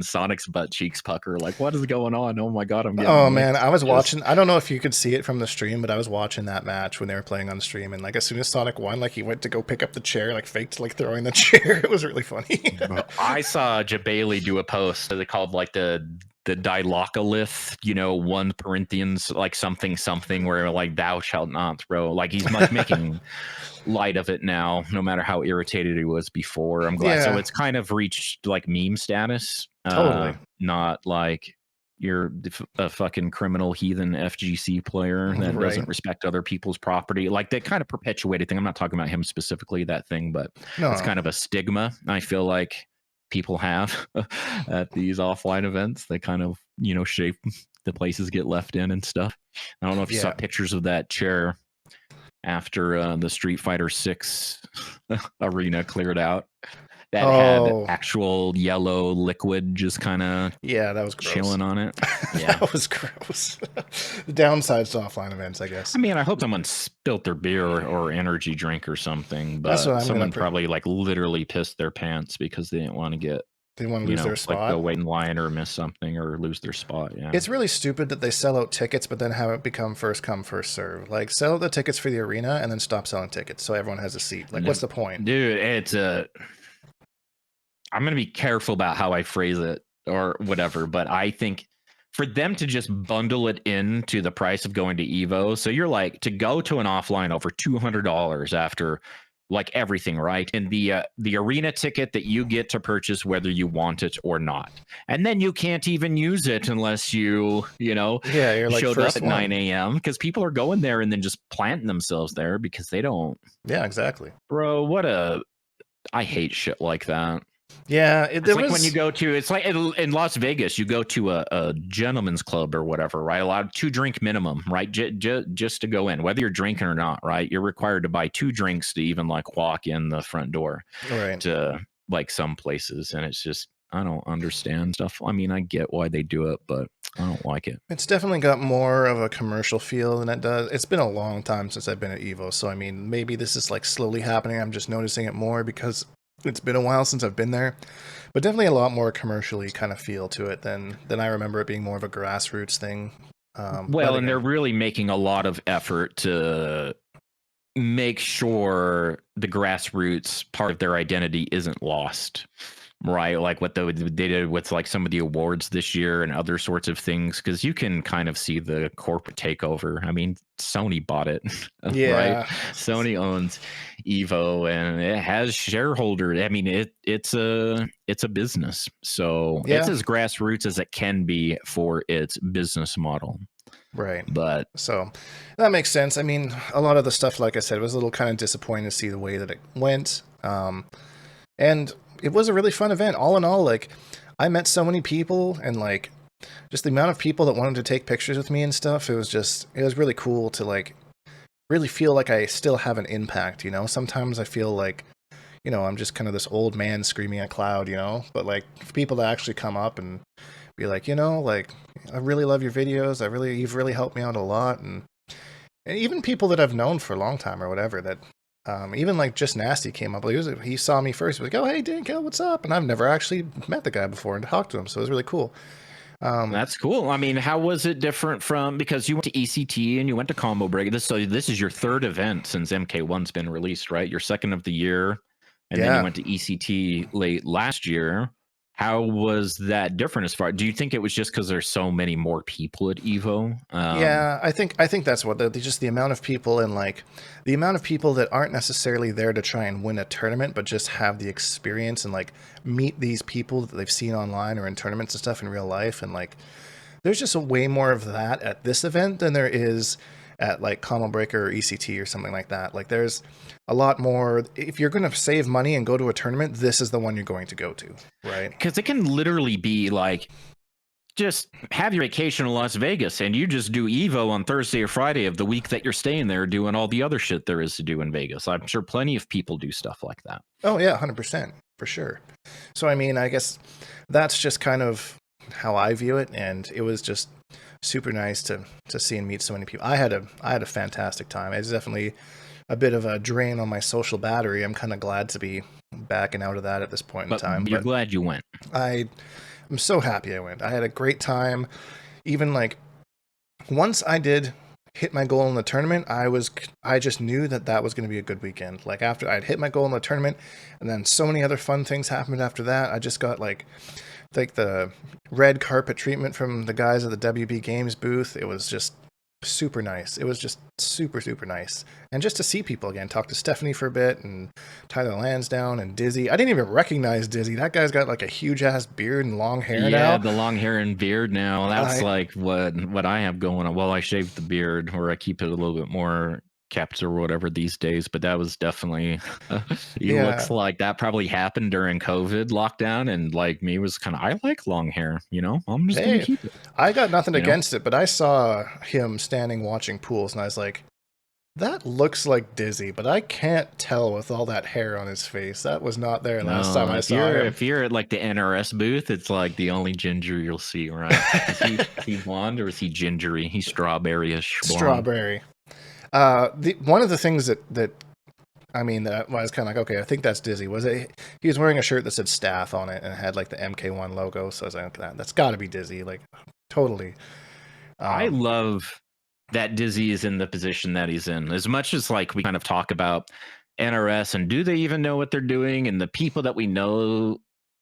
Sonic's butt cheeks pucker. Like, what is going on? Oh my god, I'm getting Oh man, I was watching. I don't know if you could see it from the stream, but I was watching that match when they were playing on stream, and like as soon as Sonic won, like he went to go pick up the chair, like faked like throwing the chair. It was really funny. I saw Jabali do a post that they called like the Dilocolith, 1 Corinthians, like something, where like thou shalt not throw. Like he's like making light of it now, no matter how irritated he was before. I'm glad. So it's kind of reached like meme status. Totally. Not like you're a fucking criminal heathen FGC player that doesn't respect other people's property. Like that kind of perpetuated thing. I'm not talking about him specifically, that thing, but it's kind of a stigma, I feel like people have at these offline events. They kind of, shape the places get left in and stuff. I don't know if you saw pictures of that chair after the Street Fighter 6 arena cleared out. That had actual yellow liquid just kind of that was gross. Chilling on it. Yeah, that was gross. The downsides to offline events, I guess. I mean, I hope someone spilt their beer or energy drink or something, but someone probably like literally pissed their pants because they didn't want to get. They want to lose their spot. Like go wait in line or miss something or lose their spot. Yeah, it's really stupid that they sell out tickets, but then have it become first come first serve. Like sell the tickets for the arena and then stop selling tickets so everyone has a seat. Like, what's the point, dude? It's I'm going to be careful about how I phrase it or whatever, but I think for them to just bundle it into the price of going to EVO, so you're like, to go to an offline over $200 after like everything, right? And the arena ticket that you get to purchase whether you want it or not. And then you can't even use it unless you're like showed up at 9 a.m. because people are going there and then just planting themselves there because they don't. Yeah, exactly. Bro, I hate shit like that. Yeah, it's like when you go to, it's like in Las Vegas, you go to a gentleman's club or whatever, right? Allowed 2 drink minimum, right? Just to go in, whether you're drinking or not, right? You're required to buy 2 drinks to even like walk in the front door, right? To like some places, and it's just, I don't understand stuff. I mean, I get why they do it, but I don't like it. It's definitely got more of a commercial feel than it does. It's been a long time since I've been at EVO, so I mean, maybe this is like slowly happening. I'm just noticing it more because it's been a while since I've been there, but definitely a lot more commercially kind of feel to it than I remember it being more of a grassroots thing. And they're really making a lot of effort to make sure the grassroots part of their identity isn't lost. Right, like what they did with like some of the awards this year and other sorts of things, because you can kind of see the corporate takeover. I mean, Sony bought it, right? Sony owns EVO and it has shareholders. I mean, it's a business, so it's as grassroots as it can be for its business model. Right. But so that makes sense. I mean, a lot of the stuff, like I said, was a little kind of disappointing to see the way that it went. And it was a really fun event. All in all, like, I met so many people, and like, just the amount of people that wanted to take pictures with me and stuff. It was really cool to like really feel like I still have an impact, Sometimes I feel like, I'm just kind of this old man screaming at cloud, but like for people to actually come up and be like, like, I really love your videos. You've really helped me out a lot. And even people that I've known for a long time or whatever, that even like Just Nasty came up. He saw me first. He was like, "Oh, hey, Dink, what's up?" And I've never actually met the guy before and talked to him, so it was really cool. That's cool. I mean, how was it different from, because you went to ECT and you went to Combo Break? This is your 3rd event since MK1's been released, right? Your 2nd of the year, and then you went to ECT late last year. How was that different as far? Do you think it was just because there's so many more people at EVO? Yeah, I think that's what just the amount of people, and like the amount of people that aren't necessarily there to try and win a tournament, but just have the experience and like meet these people that they've seen online or in tournaments and stuff in real life. And like, there's just a way more of that at this event than there is at like Combo Breaker or ECT or something like that. Like, there's a lot more. If you're going to save money and go to a tournament, this is the one you're going to go to, right? Because it can literally be like, just have your vacation in Las Vegas and you just do EVO on Thursday or Friday of the week that you're staying there, doing all the other shit there is to do in Vegas. I'm sure plenty of people do stuff like that. Oh yeah, 100%, for sure. So I mean, I guess that's just kind of how I view it, and it was just super nice to see and meet so many people. I had a fantastic time. It's definitely a bit of a drain on my social battery. I'm kind of glad to be backing out of that at this point in time. You're glad you went. I'm so happy I went. I had a great time. Even like once I did hit my goal in the tournament, I just knew that was going to be a good weekend. Like after I'd hit my goal in the tournament, and then so many other fun things happened after that. I just got like the red carpet treatment from the guys at the WB Games booth. It was just super nice. It was just super, super nice. And just to see people again, talk to Stephanie for a bit, and Tyler Lansdowne and Dizzy. I didn't even recognize Dizzy. That guy's got like a huge ass beard and long hair now. Yeah, the long hair and beard now. That's like what I have going on. Well, I shaved the beard, or I keep it a little bit more kept or whatever these days, but that was definitely looks like that probably happened during COVID lockdown, and like me was kind of, I like long hair, I'm just gonna keep it. I got nothing against it, but I saw him standing watching pools, and I was like, that looks like Dizzy, but I can't tell with all that hair on his face. That was not there last time I saw him. If you're at like the NRS booth, it's like the only ginger you'll see, right? Is he blonde or is he gingery? He's strawberry-ish blonde. Strawberry. One of the things that I was kind of like, okay, I think that's Dizzy. He was wearing a shirt that said Staff on it and it had like the MK1 logo. So I was like, okay, that's got to be Dizzy, like totally. I love that Dizzy is in the position that he's in. As much as like we kind of talk about NRS and do they even know what they're doing, and the people that we know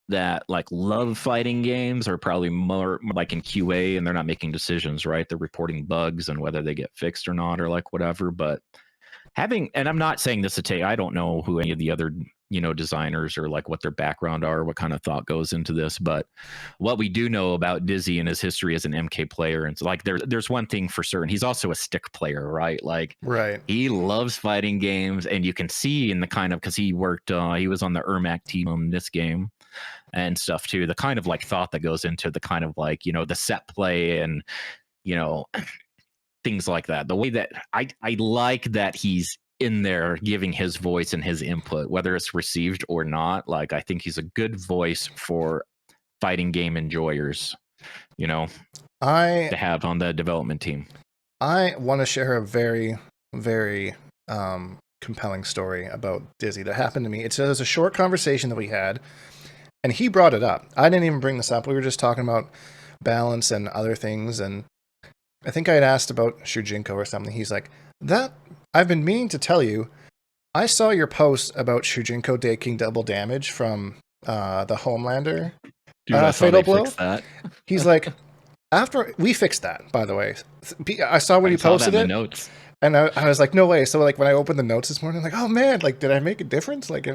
that like love fighting games are probably more like in QA and they're not making decisions, right? They're reporting bugs and whether they get fixed or not, or like whatever. But and I'm not saying this to tell you, I don't know who any of the other, designers or like what their background are, what kind of thought goes into this. But what we do know about Dizzy and his history as an MK player, and so like there's one thing for certain, he's also a stick player, right? Like he loves fighting games, and you can see in the kind of, because he worked, he was on the Ermac team on this game and stuff too, the kind of like thought that goes into the kind of like, the set play and, things like that. The way that I like that he's in there giving his voice and his input, whether it's received or not. Like, I think he's a good voice for fighting game enjoyers, to have on the development team. I want to share a very, very compelling story about Dizzy that happened to me. It was a short conversation that we had, and he brought it up. I didn't even bring this up. We were just talking about balance and other things, and I think I had asked about Shujinko or something. He's like, I've been meaning to tell you, I saw your post about Shujinko taking double damage from the Homelander Fatal Blow. He's like, after we fixed that, by the way. I saw when you posted it. Notes. And I was like, no way. So like when I opened the notes this morning, I'm like, oh man, like did I make a difference? Like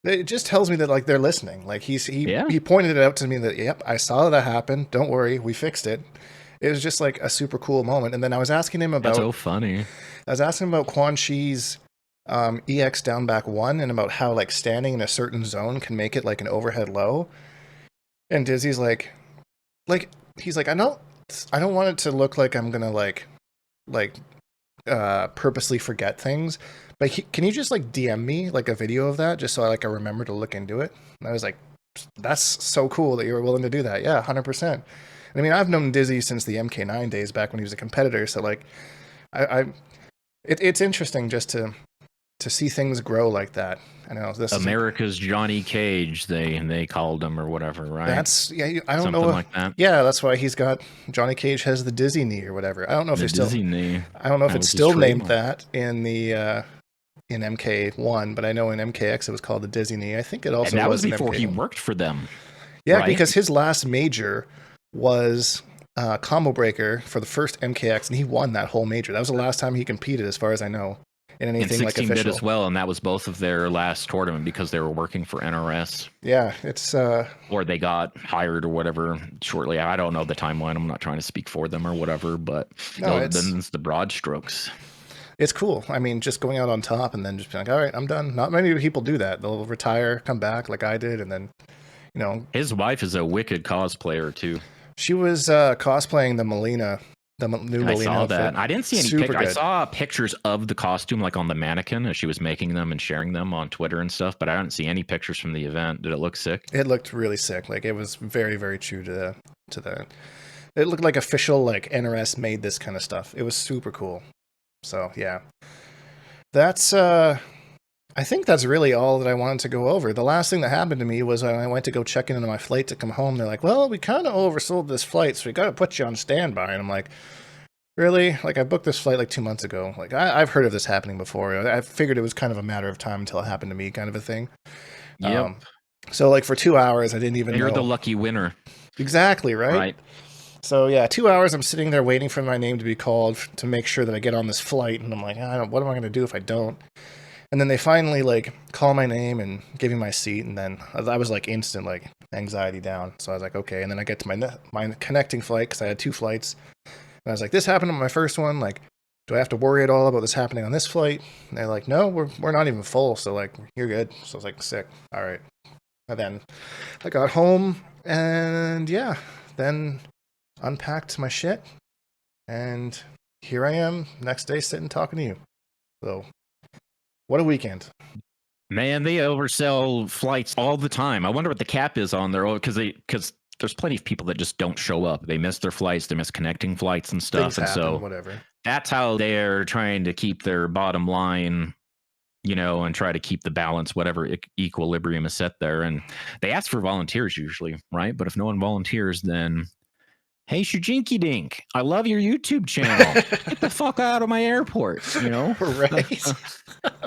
it just tells me that like they're listening. Like he pointed it out to me that, yep, I saw that happen. Don't worry, we fixed it. It was just like a super cool moment. And then I was asking him about... That's so funny. I was asking him about Quan Chi's EX down back 1 and about how like standing in a certain zone can make it like an overhead low. And Dizzy's like he's like, I don't want it to look like I'm gonna like purposely forget things. But can you just like DM me like a video of that just so I remember to look into it? And I was like, that's so cool that you were willing to do that. Yeah, 100%. I mean, I've known Dizzy since the MK9 days back when he was a competitor. So like, it's interesting just to see things grow like that. I know this America's Johnny Cage, they called him or whatever, right? I don't know. Something like that. Yeah, that's why he's got Johnny Cage has the Dizzy knee or whatever. I don't know if Dizzy knee. I don't know if it's still named that in the in MK1, but I know in MKX it was called the Dizzy knee. I think it also was before he worked for them. Yeah, right? Because his last major was Combo Breaker for the first MKX, and he won that whole major. That was the last time he competed, as far as I know, in anything like official. 16 did as well, and that was both of their last tournament because they were working for NRS. Yeah, it's or they got hired or whatever shortly. I don't know the timeline. I'm not trying to speak for them or whatever, but then it's the broad strokes. It's cool. I mean, just going out on top and then just being like, all right, I'm done. Not many people do that. They'll retire, come back like I did, and then, His wife is a wicked cosplayer, too. She was cosplaying the Melina, the new Melina. I saw that. Outfit. I didn't see any pictures. I saw pictures of the costume, like on the mannequin, as she was making them and sharing them on Twitter and stuff. But I didn't see any pictures from the event. Did it look sick? It looked really sick. Like it was very, very true to the It looked like official, like NRS made this kind of stuff. It was super cool. So yeah, that's I think that's really all that I wanted to go over. The last thing that happened to me was when I went to go check into my flight to come home. They're like, well, we kind of oversold this flight, so we got to put you on standby. And I'm like, really? Like, I booked this flight like 2 months ago. Like, I've heard of this happening before. I figured it was kind of a matter of time until it happened to me, kind of a thing. Yep. So, like, for 2 hours, I didn't even know. You're the lucky winner. Exactly, right? Right. So, yeah, 2 hours, I'm sitting there waiting for my name to be called to make sure that I get on this flight. And I'm like, what am I going to do if I don't? And then they finally, like, call my name and give me my seat. And then I was, like, instant, like, anxiety down. So I was like, okay. And then I get to my connecting flight because I had 2 flights. And I was like, this happened on my first one. Like, do I have to worry at all about this happening on this flight? And they're like, no, we're not even full. So, like, you're good. So I was like, sick. All right. And then I got home and, yeah, then unpacked my shit. And here I am next day sitting talking to you. So, what a weekend. Man, they oversell flights all the time. I wonder what the cap is on there, because there's plenty of people that just don't show up. They miss their flights, they miss connecting flights and stuff. Things and happen, so whatever. That's how they're trying to keep their bottom line, and try to keep the balance, whatever equilibrium is set there. And they ask for volunteers usually, right? But if no one volunteers, then hey, Shujinkydink, I love your YouTube channel. Get the fuck out of my airport, Right.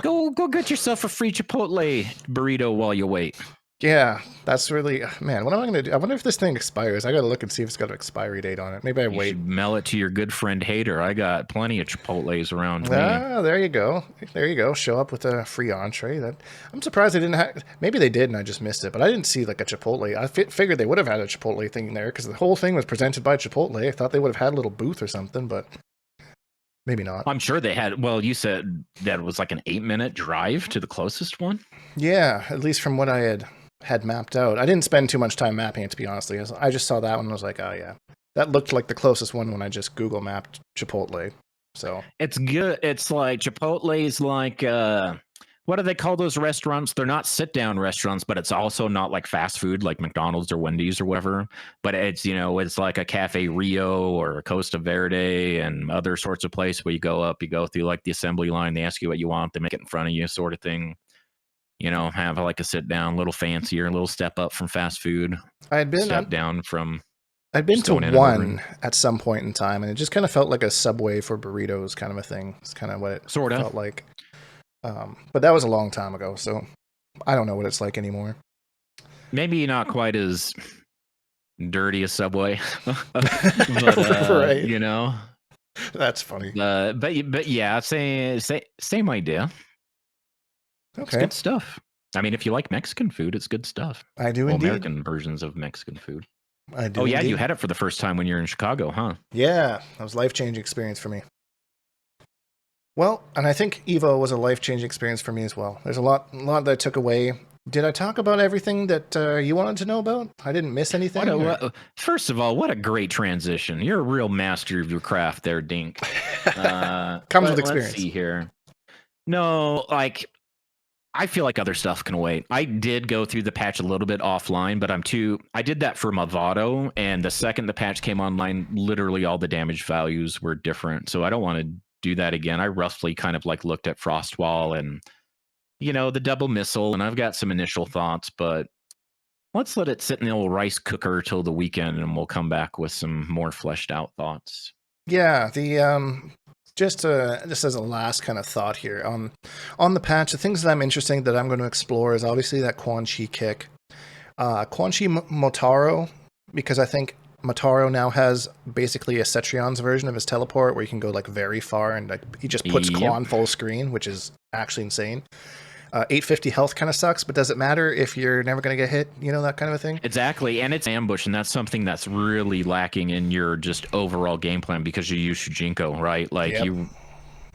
Go get yourself a free Chipotle burrito while you wait. Yeah, that's really, man, what am I going to do? I wonder if this thing expires. I got to look and see if it's got an expiry date on it. Maybe you wait. Should mail it to your good friend Hatyr. I got plenty of Chipotles around me. There you go. There you go. Show up with a free entree. I'm surprised they didn't have, maybe they did and I just missed it, but I didn't see like a Chipotle. I figured they would have had a Chipotle thing there because the whole thing was presented by Chipotle. I thought they would have had a little booth or something, but maybe not. I'm sure they had. Well, you said that it was like an 8-minute drive to the closest one? Yeah, at least from what I had mapped out. I didn't spend too much time mapping it, to be honest. I just saw that one and was like, oh yeah, that looked like the closest one when I just Google mapped Chipotle. So it's good. It's like Chipotle's like what do they call those restaurants? They're not sit down restaurants, but it's also not like fast food like McDonald's or Wendy's or whatever. But it's it's like a Cafe Rio or a Costa Verde and other sorts of place where you go through like the assembly line, they ask you what you want, they make it in front of you, sort of thing. Have like a sit down, a little fancier, a little step up from fast food. I'd been to one at some point in time, and it just kind of felt like a Subway for burritos kind of a thing. It's kind of what it felt like. But that was a long time ago, so I don't know what it's like anymore. Maybe not quite as dirty as Subway, but, right? That's funny. But yeah, same idea. Okay. It's good stuff. I mean, if you like Mexican food, it's good stuff. I do indeed. American versions of Mexican food. I do. Oh yeah, you had it for the first time when you're in Chicago, huh? Yeah, that was a life-changing experience for me. Well, and I think EVO was a life-changing experience for me as well. There's a lot that I took away. Did I talk about everything that you wanted to know about? I didn't miss anything? First of all, what a great transition. You're a real master of your craft there, Dink. Comes with experience. Let's see here. No, I feel like other stuff can wait. I did go through the patch a little bit offline, but I did that for Movado, and the second the patch came online, literally all the damage values were different. So I don't want to do that again. I roughly kind of looked at Frostwall and, the double missile, and I've got some initial thoughts, but let's let it sit in the old rice cooker till the weekend, and we'll come back with some more fleshed out thoughts. Yeah, just as a last kind of thought here on the patch, the things that I'm interested that I'm going to explore is obviously that Quan kick, Quan Motaro, because I think Motaro now has basically a Cetrion's version of his teleport where you can go very far and he just puts Quan full screen, which is actually insane. 850 health kind of sucks, but does it matter if you're never going to get hit? That kind of a thing. Exactly, and it's ambush, and that's something that's really lacking in your just overall game plan because you use Shujinko, right?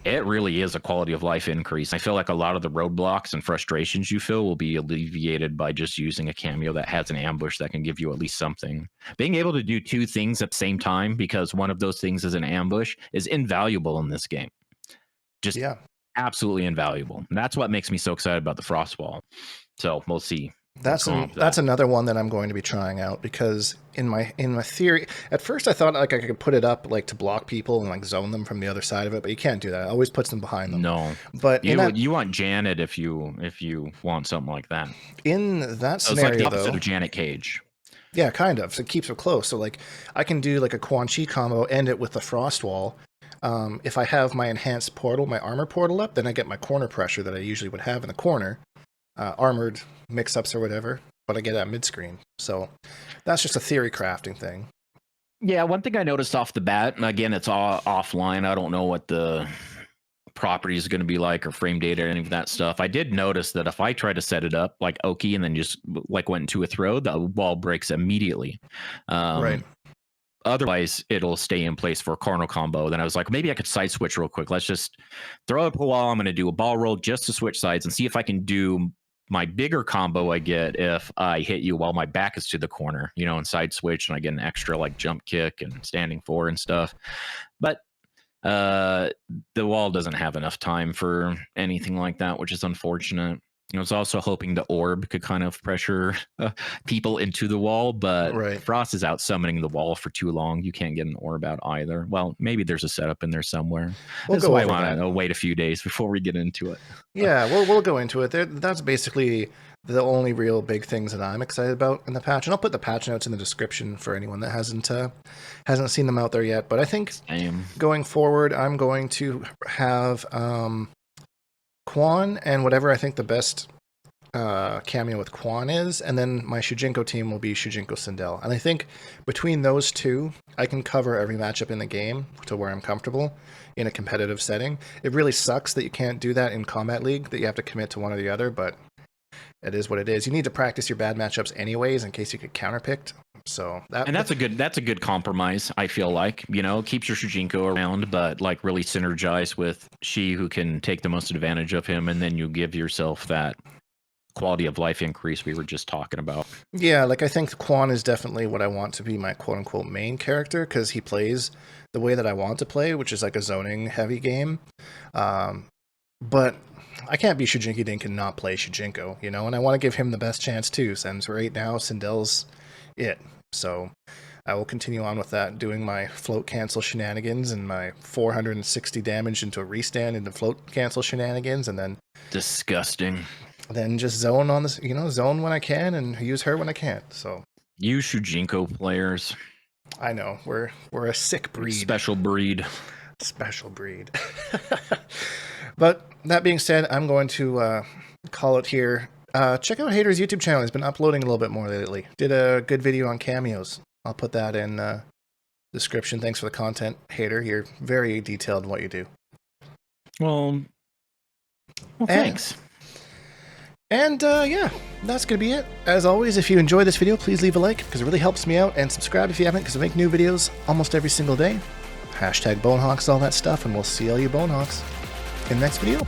It really is a quality of life increase. I feel like a lot of the roadblocks and frustrations you feel will be alleviated by just using a cameo that has an ambush that can give you at least something. Being able to do 2 things at the same time because one of those things is an ambush is invaluable in this game. Absolutely invaluable. And that's what makes me so excited about the Frostwall. So we'll see. That's another one that I'm going to be trying out, because in my theory, at first I thought like I could put it up like to block people and like zone them from the other side of it, but you can't do that. It always puts them behind them. No, but you want Janet if you want something like that. In that scenario, it's like the opposite though, of Janet Cage. Yeah, kind of. So it keeps it close. So like I can do like a Quan Chi combo, end it with the Frost Wall. If I have my enhanced portal, my armor portal up, then I get my corner pressure that I usually would have in the corner, armored mix-ups or whatever, but I get that mid-screen. So that's just a theory crafting thing. Yeah, one thing I noticed off the bat, and again, it's all offline. I don't know what the property is going to be like or frame data or any of that stuff. I did notice that if I try to set it up like Oki and then just like went into a throw, the wall breaks immediately. Right. Otherwise, it'll stay in place for a corner combo. Then I was like, maybe I could side switch real quick. Let's just throw up a wall. I'm going to do a ball roll just to switch sides and see if I can do my bigger combo I get if I hit you while my back is to the corner, you know, and side switch, and I get an extra like jump kick and standing four and stuff. But the wall doesn't have enough time for anything like that, which is unfortunate. I was also hoping the orb could kind of pressure people into the wall, but Frost is out summoning the wall for too long. You can't get an orb out either. Well, maybe there's a setup in there somewhere. That's why I want to wait a few days before we get into it. Yeah, we'll go into it. That's basically the only real big things that I'm excited about in the patch. And I'll put the patch notes in the description for anyone that hasn't seen them out there yet. But I think going forward, I'm going to have Quan and whatever I think the best cameo with Quan is, and then my Shujinko team will be Shujinko Sindel. And I think between those two, I can cover every matchup in the game to where I'm comfortable in a competitive setting. It really sucks that you can't do that in Combat League, that you have to commit to one or the other, but it is what it is. You need to practice your bad matchups anyways in case you get counterpicked. So that's a good compromise, I feel like. You know, keeps your Shujinko around, but like really synergize with Shi, who can take the most advantage of him, and then you give yourself that quality of life increase we were just talking about. Yeah, like I think Quan is definitely what I want to be my quote-unquote main character, because he plays the way that I want to play, which is like a zoning heavy game. But I can't be Shujinkydink and not play Shujinko, you know, and I want to give him the best chance too, since right now Sindel's it. So I will continue on with that, doing my float cancel shenanigans and my 460 damage into a restand into float cancel shenanigans, and then disgusting. Then just zone on this, you know, zone when I can and use her when I can't. So you Shujinko players, I know we're a sick breed, special breed. But that being said, I'm going to call it here. Check out Hatyrs' YouTube channel. He's been uploading a little bit more lately. Did a good video on cameos. I'll put that in description. Thanks for the content, Hatyr. You're very detailed in what you do. Well, thanks. And yeah, that's going to be it. As always, if you enjoyed this video, please leave a like, because it really helps me out, and subscribe if you haven't, because I make new videos almost every single day. Hashtag Bonehawks, all that stuff, and we'll see all you Bonehawks in the next video.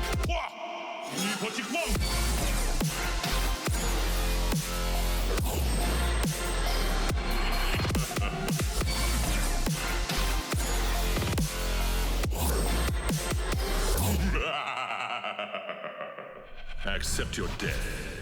Accept your death.